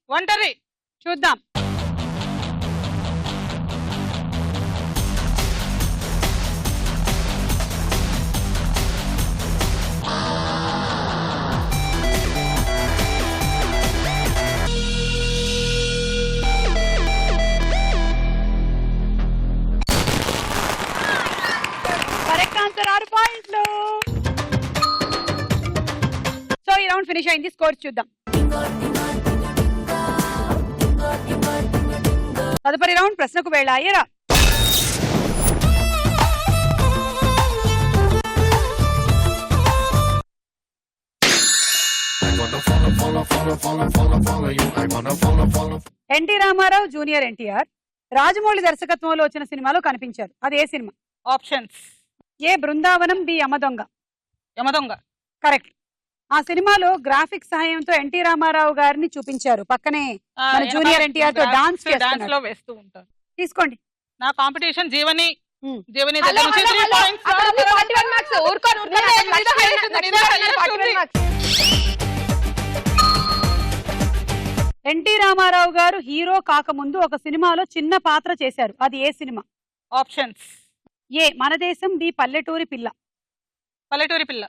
Speaker 8: ఒంటరి
Speaker 2: చూద్దాం. ఫినిష్ అయింది. స్కోర్ చూద్దాం. తదుపరి రౌండ్ ప్రశ్నకు వెళ్ళాయరా. ఎన్టీ రామారావు జూనియర్ ఎన్టీఆర్ రాజమౌళి దర్శకత్వంలో వచ్చిన సినిమాలో కనిపించారు. అది ఏ సినిమా?
Speaker 8: ఆప్షన్స్.
Speaker 2: ఏ బృందావనం, బి యమదొంగ.
Speaker 8: యమదొంగ
Speaker 2: కరెక్ట్. ఆ సినిమాలో గ్రాఫిక్స్ సహాయంతో ఎన్టీ రామారావు గారిని చూపించారు. పక్కనే మన జూనియర్ ఎన్టీఆర్ తో డాన్స్
Speaker 8: డాన్స్ లో వేస్తూ ఉంటారు.
Speaker 2: తీసుకోండి.
Speaker 8: నా కాంపిటీషన్ జీవని. జీవని
Speaker 5: హలో,
Speaker 8: దగ్గర నుంచి
Speaker 5: హలో,
Speaker 8: 3
Speaker 5: హలో.
Speaker 8: points.
Speaker 5: అక్కడ ఉంది 41 marks. ఊరుకోను, ఊరుకోను. అక్కడ లక్ష్మి ఉంది, 41 marks.
Speaker 2: ఎన్టీ రామారావు గారు హీరో కాకముందు ఒక సినిమాలో చిన్న పాత్ర చేశారు. అది ఏ సినిమా?
Speaker 8: ఆప్షన్స్.
Speaker 2: ఏ మన దేశం, బి పల్లెటూరి పిల్ల.
Speaker 8: పల్లెటూరి పిల్ల.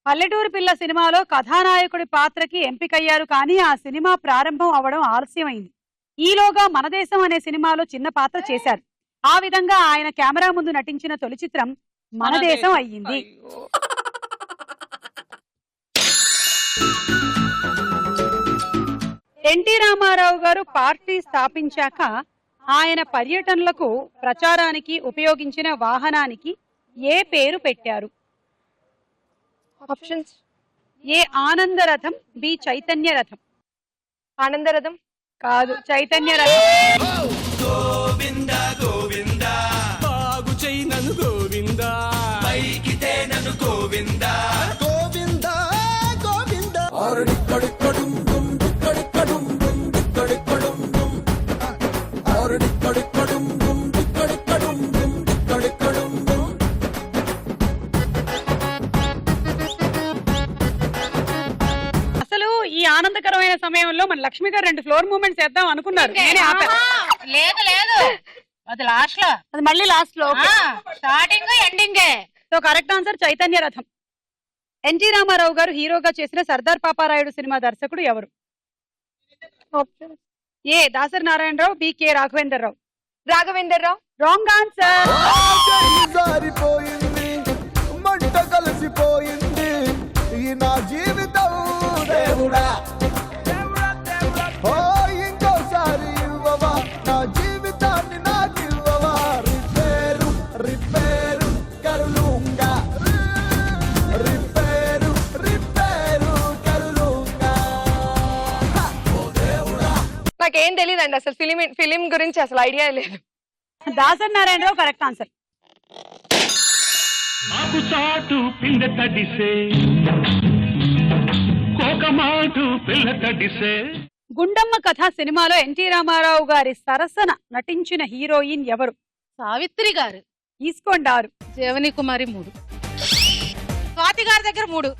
Speaker 2: పల్లెటూరి పిల్ల సినిమాలో కథానాయకుడి పాత్రకి ఎంపికయ్యారు, కానీ ఆ సినిమా ప్రారంభం అవడం ఆలస్యమైంది. ఈలోగా మన దేశం అనే సినిమాలో చిన్న పాత్ర చేశారు. ఆ విధంగా ఆయన కెమెరా ముందు నటించిన తొలి చిత్రం మన దేశం అయ్యింది.
Speaker 8: అయ్యో.
Speaker 2: ఎన్టీ రామారావు గారు పార్టీ స్థాపించాక ఆయన పర్యటనలకు ప్రచారానికి ఉపయోగించిన వాహనానికి ఏ పేరు పెట్టారు?
Speaker 5: ఆప్షన్స్.
Speaker 2: ఏ ఆనందరథం, బి చైతన్య రథం.
Speaker 5: ఆనందరథం
Speaker 2: కాదు, చైతన్య రథం.
Speaker 1: గోవింద గోవింద
Speaker 4: బాగు చెయ్యి నన్ను గోవింద,
Speaker 1: పైకితే నన్ను గోవింద
Speaker 4: గోవింద గోవింద. ఆరుడిక్కడిక్కడుం డుం డిక్కడిక్కడుం డుం డిక్కడిక్కడుం డుం. ఆరుడిక్కడిక్కడుం డుం డిక్కడిక్కడుం డుం డిక్కడిక్కడుం డుం.
Speaker 2: అసలు ఈ ఆనందకరమైన సమయంలో మన లక్ష్మి గారు 2 ఫ్లోర్ మూమెంట్స్ చేద్దాం అనుకున్నారు. నేనే ఆపాను.
Speaker 7: లేదు లేదు, అది లాస్ట్ లో,
Speaker 2: అది మళ్ళీ లాస్ట్ లో.
Speaker 7: స్టార్టింగ్ ఎండింగే.
Speaker 2: So correct answer Chaitanya Ratham. NT Ramarao గారు హీరోగా చేసిన సర్దార్ పాపారాయుడు సినిమా దర్శకుడు ఎవరు?
Speaker 5: Options.
Speaker 2: A Dasari Narayana Rao, B K Raghavender Rao.
Speaker 5: Raghavender Rao.
Speaker 2: Wrong answer.
Speaker 4: జారిపోయింది, మంట కలిసిపోయింది ఈ నా జీవితం. దేవుడా ఓ ఇంకోసారి ఇవ్వవా నా జీవితాన్ని నాకు ఇవ్వవా. రిపేరు రిపేరు కరులుంగా, రిపేరు రిపేరు కరులుంగా.
Speaker 5: నాకేం తెలియదండి అసలు ఫిలిం గురించి అసలు ఐడియా లేదు.
Speaker 2: Dasari Narayana Rao correct answer.
Speaker 10: మాకు చాటు పిండ తడిసే కోకమాటు పిల్ల తడిసే.
Speaker 2: గుండమ్మ కథ సినిమాలో ఎన్టీ రామారావు గారి సరసన నటించిన హీరోయిన్ ఎవరు?
Speaker 7: సావిత్రి గారు.
Speaker 2: తీసుకోండి 6.
Speaker 7: జీవని కుమారి 3. స్వాతి గారి దగ్గర 3.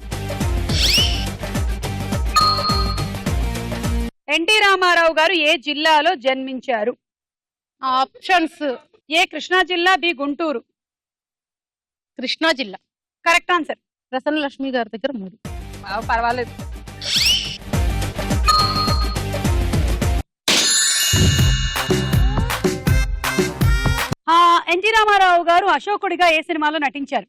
Speaker 2: ఎన్టీ రామారావు గారు ఏ జిల్లాలో జన్మించారు?
Speaker 7: ఆప్షన్స్.
Speaker 2: ఏ కృష్ణా జిల్లా, బి గుంటూరు.
Speaker 7: కృష్ణా జిల్లా.
Speaker 2: Correct answer.
Speaker 7: ప్రసన్న లక్ష్మి గారి దగ్గర 3.
Speaker 8: పర్వాలేదు.
Speaker 2: ఎన్టీ రామారావు గారు అశోకుడిగా ఏ సినిమాలో నటించారు?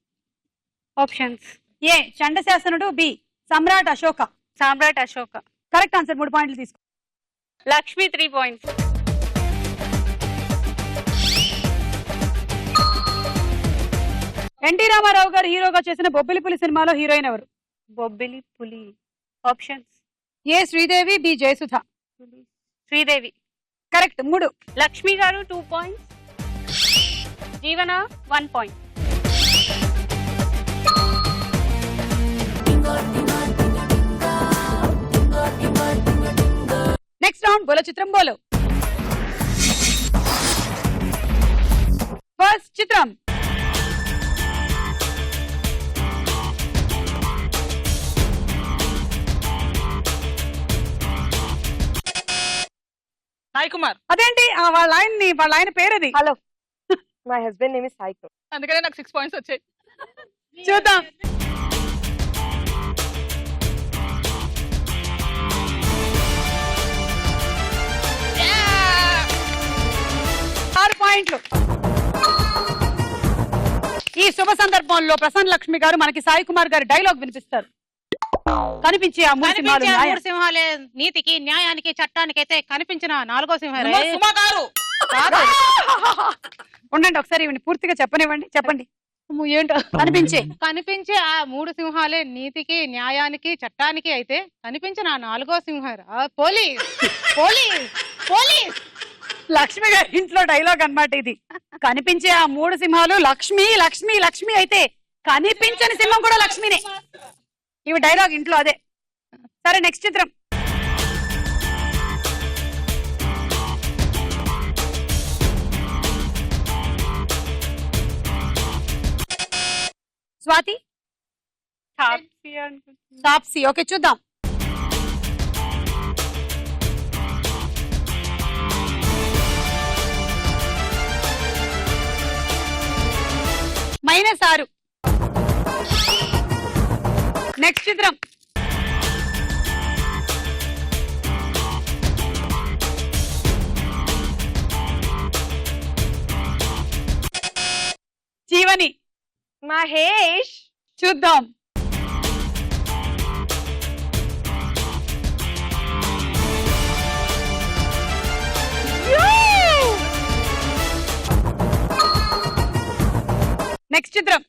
Speaker 9: Options.
Speaker 2: A Chandasasanudu, B Samrat Ashoka.
Speaker 9: Samrat Ashoka.
Speaker 2: Correct answer. 3 పాయింట్లు తీసుకో.
Speaker 9: లక్ష్మి 3 points.
Speaker 2: ఎన్టీ రామారావు గారు హీరోగా చేసిన బొబ్బిలి పులి సినిమాలో హీరోయిన్ ఎవరు?
Speaker 9: బొబ్బిలి పులి. ఆప్షన్స్.
Speaker 2: ఏ శ్రీదేవి, బి జయసుధ.
Speaker 9: శ్రీదేవి.
Speaker 2: కరెక్ట్. 3.
Speaker 9: లక్ష్మి గారు 2 points. జీవన 1 point.
Speaker 2: నెక్స్ట్ రౌండ్ బోలో చిత్రం బోలో. ఫస్ట్ చిత్రం.
Speaker 8: సాయి కుమార్.
Speaker 2: అదేంటి వాళ్ళ ఆయన పేరు అది.
Speaker 5: Hello, my husband name is Sai Kumar.
Speaker 8: అందుకనే నాకు 6 points వచ్చాయి.
Speaker 2: చూద్దాం. పాయింట్లు. ఈ శుభ సందర్భంలో ప్రసన్న లక్ష్మి గారు మనకి సాయి కుమార్ గారి డైలాగ్ వినిపిస్తారు. కనిపించే ఆ మూడు సింహాలు
Speaker 7: కనిపించే ఆ
Speaker 2: న్యాయం.
Speaker 7: 3 సింహాలే నీతికి న్యాయానికి చట్టానికి అయితే కనిపించిన 4వ సింహం రే.
Speaker 8: సుమా గారు
Speaker 2: ఉండండి ఒకసారి ఇవ్వండి పూర్తిగా చెప్పనివ్వండి. చెప్పండి.
Speaker 7: ఏంటో
Speaker 2: కనిపించే
Speaker 7: ఆ 3 సింహాలే నీతికి న్యాయానికి చట్టానికి అయితే కనిపించిన 4వ సింహం రా. Police police police.
Speaker 2: లక్ష్మి గారి ఇంట్లో డైలాగ్ అన్నమాట ఇది. కనిపించే ఆ 3 సింహాలు లక్ష్మి లక్ష్మి లక్ష్మి అయితే కనిపించని సింహం కూడా లక్ష్మినే. ఇవి డైలాగ్ ఇంట్లో అదే. సరే నెక్స్ట్ చిత్రం. స్వాతి తాప్సీ. ఓకే చూద్దాం. -6. నెక్స్ట్ చిత్రం. జీవని
Speaker 5: మహేష్.
Speaker 2: చూద్దాం. నెక్స్ట్ చిత్రం.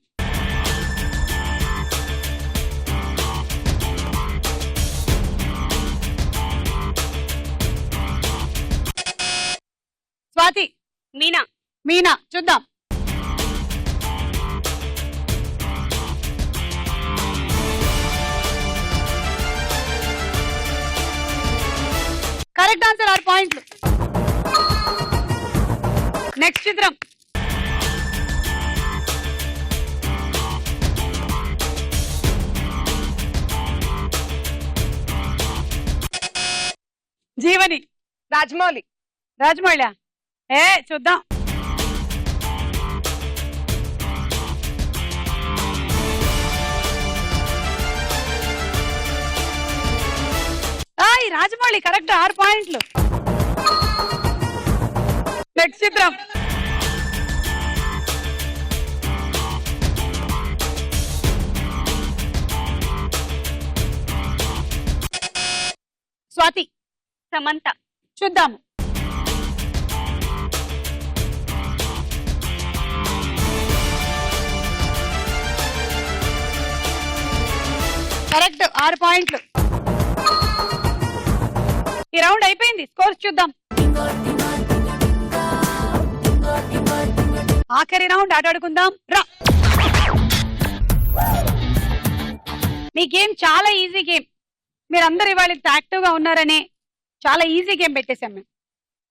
Speaker 2: స్వాతి
Speaker 9: మీనా.
Speaker 2: మీనా. చూద్దాం. కరెక్ట్ ఆన్సర్ 6 పాయింట్లు. నెక్స్ట్ చిత్రం. జీవని
Speaker 5: రాజమౌళి.
Speaker 2: రాజమౌళి. చూద్దాం. రాజమౌళి కరెక్ట్ 6 పాయింట్లు. నెక్స్ట్ చిత్రం. స్వాతి
Speaker 9: సమంత.
Speaker 2: చూద్దాము. కరెక్ట్ 6 పాయింట్లు. ఈ రౌండ్ అయిపోయింది. స్కోర్స్ చూద్దాం. ఆఖరి రౌండ్ ఆటాడుకుందాం రా. మీ గేమ్ చాలా ఈజీ గేమ్. మీరందరూ ఇవాళ యాక్టివ్ గా ఉన్నారని చాలా ఈజీ గేమ్ పెట్టేశాం మేము.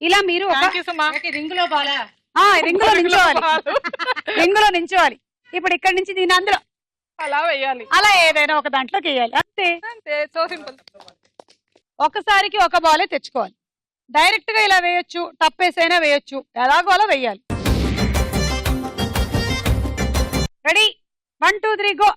Speaker 2: ఇలా మీరు
Speaker 7: రింగులో బాలా
Speaker 2: రింగులో నించోవాలి. రింగులో నించోవాలి. ఇప్పుడు ఇక్కడి నుంచి దీని అందులో
Speaker 8: అలా వేయాలి.
Speaker 2: అలా ఏదైనా ఒక దాంట్లోకి వేయాలి. అంతే.
Speaker 8: So simple.
Speaker 2: ఒకసారికి ఒక బాలే తెచ్చుకోవాలి. డైరెక్ట్ గా ఇలా వేయొచ్చు, టప్పేసైనా వేయొచ్చు, ఎలాగో అలా వేయాలి. Ready 1 2 3 go.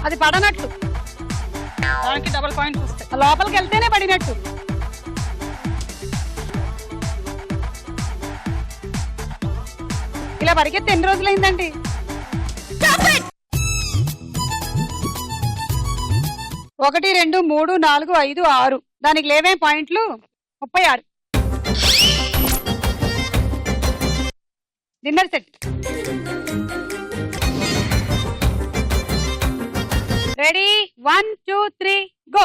Speaker 2: అది పడనట్టు.
Speaker 8: దానికి డబుల్ పాయింట్స్ వస్తాయి.
Speaker 2: లోపలికి వెళ్తేనే పడినట్టు. ఇలా పరిగెత్తి ఎన్ని రోజులైందండి? 1 2 3 4 5 6. దానికి లేవే పాయింట్లు 36. Dinner set. Ready 1 2 3 go.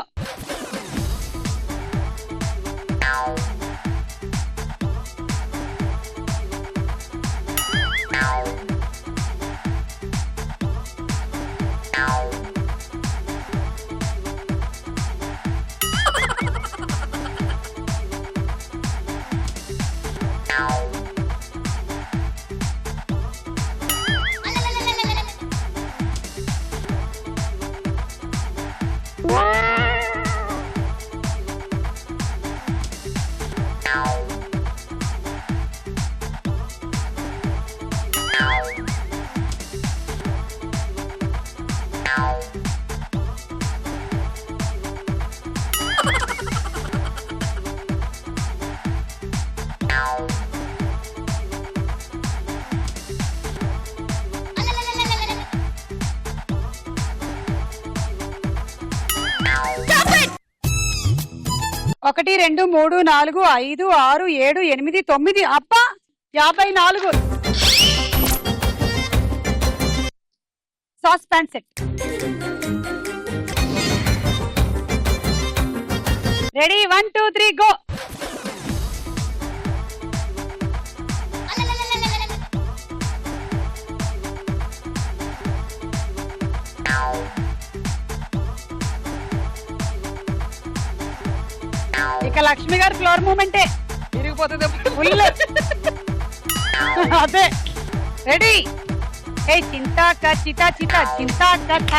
Speaker 2: ఒకటి 2 3 4 5 6 7 8 9 అబ్బా 54 sauce pan set. Ready 1 2 3 go. ఇక లక్ష్మి గారు ఫ్లోర్ మూమెంటే
Speaker 8: తిరిగిపోతుంది
Speaker 2: ఫుల్. అదే రెడీ. ఏ చింతా చితా చితా చింతా కథ.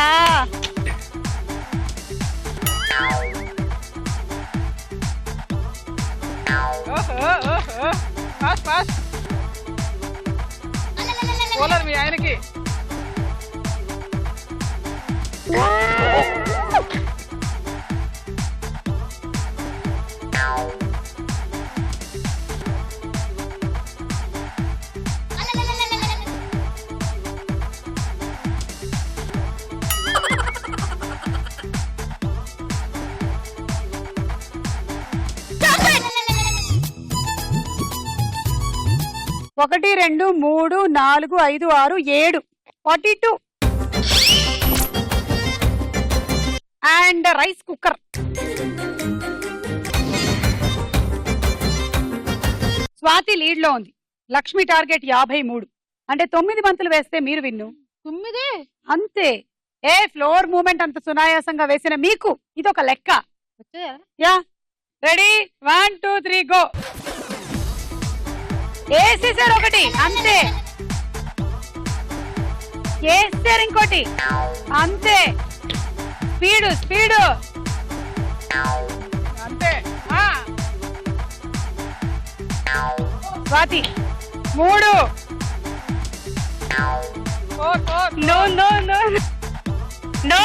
Speaker 8: ఫాస్ట్ ఫాస్ట్ పోలర్ మీ ఆయనకి.
Speaker 2: ఒకటి 2 3 4 5 6 7 42 and rice cooker. Swathi lead లో ఉంది. లక్ష్మి టార్గెట్ 53 అంటే 9 బంతులు వేస్తే మీరు విన్ను.
Speaker 7: 9
Speaker 2: అంతే. ఏ ఫ్లోర్ మూమెంట్ అంత సునాయాసంగా వేసిన మీకు ఇది ఒక లెక్క.
Speaker 7: వచ్చాయా?
Speaker 2: Yeah ready 1 2 3 go. వేసేసారు ఒకటి అంతే. వేస్తారు ఇంకోటి అంతే. స్పీడు స్పీడు
Speaker 8: అంతే.
Speaker 2: Swathi 3. No no no no.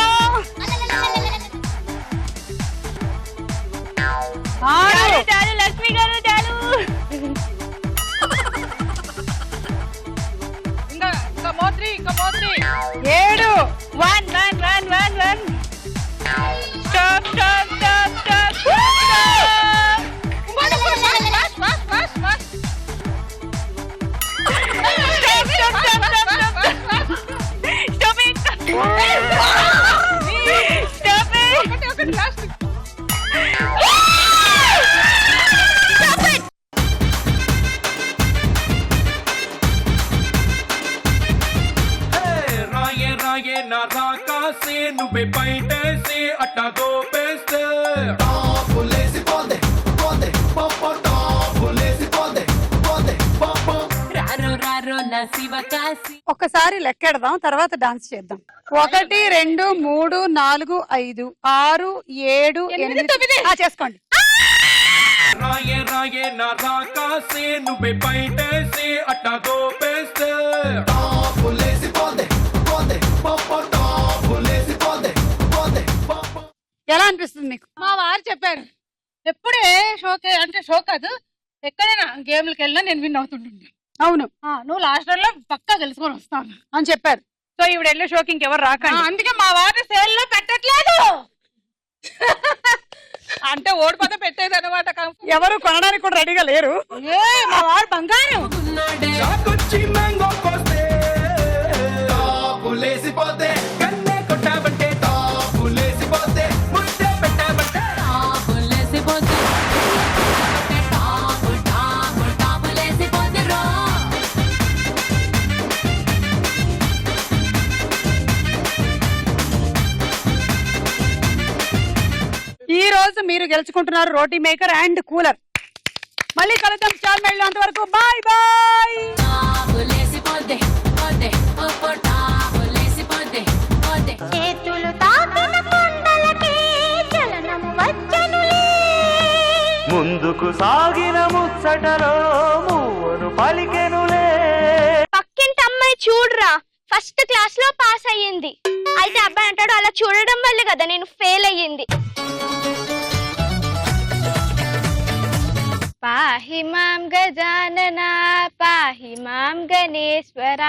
Speaker 2: 6.
Speaker 9: చాలు లక్ష్మి గారు చాలు.
Speaker 8: ఇంకా మోత్రి
Speaker 2: 7.
Speaker 9: 1 1 1 1 1. Stop stop stop stop.
Speaker 1: రాయే రాయే నా రాకాసే నువ్వే బయటేసి అట్టా దోపేస్తే
Speaker 6: టాపులేసి పోందే పోందే పాప టాపులేసి పోందే పోందే పాప.
Speaker 4: రారో రారో నా శివకాశి.
Speaker 2: ఒక్కసారి లెక్కెడదాం తర్వాత డాన్స్ చేద్దాం. 1 2 3 4 5 6 7 8 చేసుకోండి.
Speaker 1: రాయే రాయే నా రాకాసే నువ్వే బయటేసి అట్టా దోపేస్తే
Speaker 6: టాపులేసి పోందే పోందే పాప టాపులేసి పోందే పోందే పాప.
Speaker 2: ఎలా అనిపిస్తుంది మీకు?
Speaker 7: మా వారు చెప్పారు ఎప్పుడు ఏ షోకే అంటే షో కాదు ఎక్కడైనా గేమ్లకి వెళ్ళినా నేను విన్ అవుతుంటుంది.
Speaker 2: అవును
Speaker 7: నువ్వు లాస్ట్ రన్ లో పక్కా గెలుచుకొని వస్తాను
Speaker 2: అని చెప్పారు. సో ఈవిడ వెళ్ళే షోకి ఇంకెవరు రాకండి.
Speaker 7: అందుకే మా వారు సేల్ లో పెట్టట్లేదు.
Speaker 8: అంటే ఓడిపోతే పెట్టేది అనమాట.
Speaker 2: ఎవరు కొనడానికి కూడా రెడీగా లేరు.
Speaker 7: మా వారు బంగారం.
Speaker 1: చాకొచ్చి మ్యాంగో కోస్తే
Speaker 6: టాపులేసి పోతే
Speaker 1: కన్నే కొట్టావంటే
Speaker 6: టాపులేసి పోతే
Speaker 1: ముద్దే పెట్టావంటే
Speaker 2: ఈ రోజు మీరు గెలుచుకుంటున్నారు రోటీ మేకర్ అండ్ కూలర్. మళ్ళీ మళ్ళీ కలుద్దాం స్టార్ మేళలో, అంతవరకు బాయ్ బాయ్.
Speaker 3: చేతులు తాకిన కొండలకే చలనం వచ్చనులే.
Speaker 6: ముందుకు సాగిన ముచ్చటలో మూవను పలికెనులే.
Speaker 3: పక్కింటి అమ్మాయి చూడరా ఫస్ట్ క్లాస్ లో పాస్ అయ్యింది. అయితే అబ్బాయి అంటాడు అలా చూడడం వల్లే కదా నేను ఫెయిల్ అయ్యింది. పాహి మాం గజానన పాహి మాం గణేశ్వర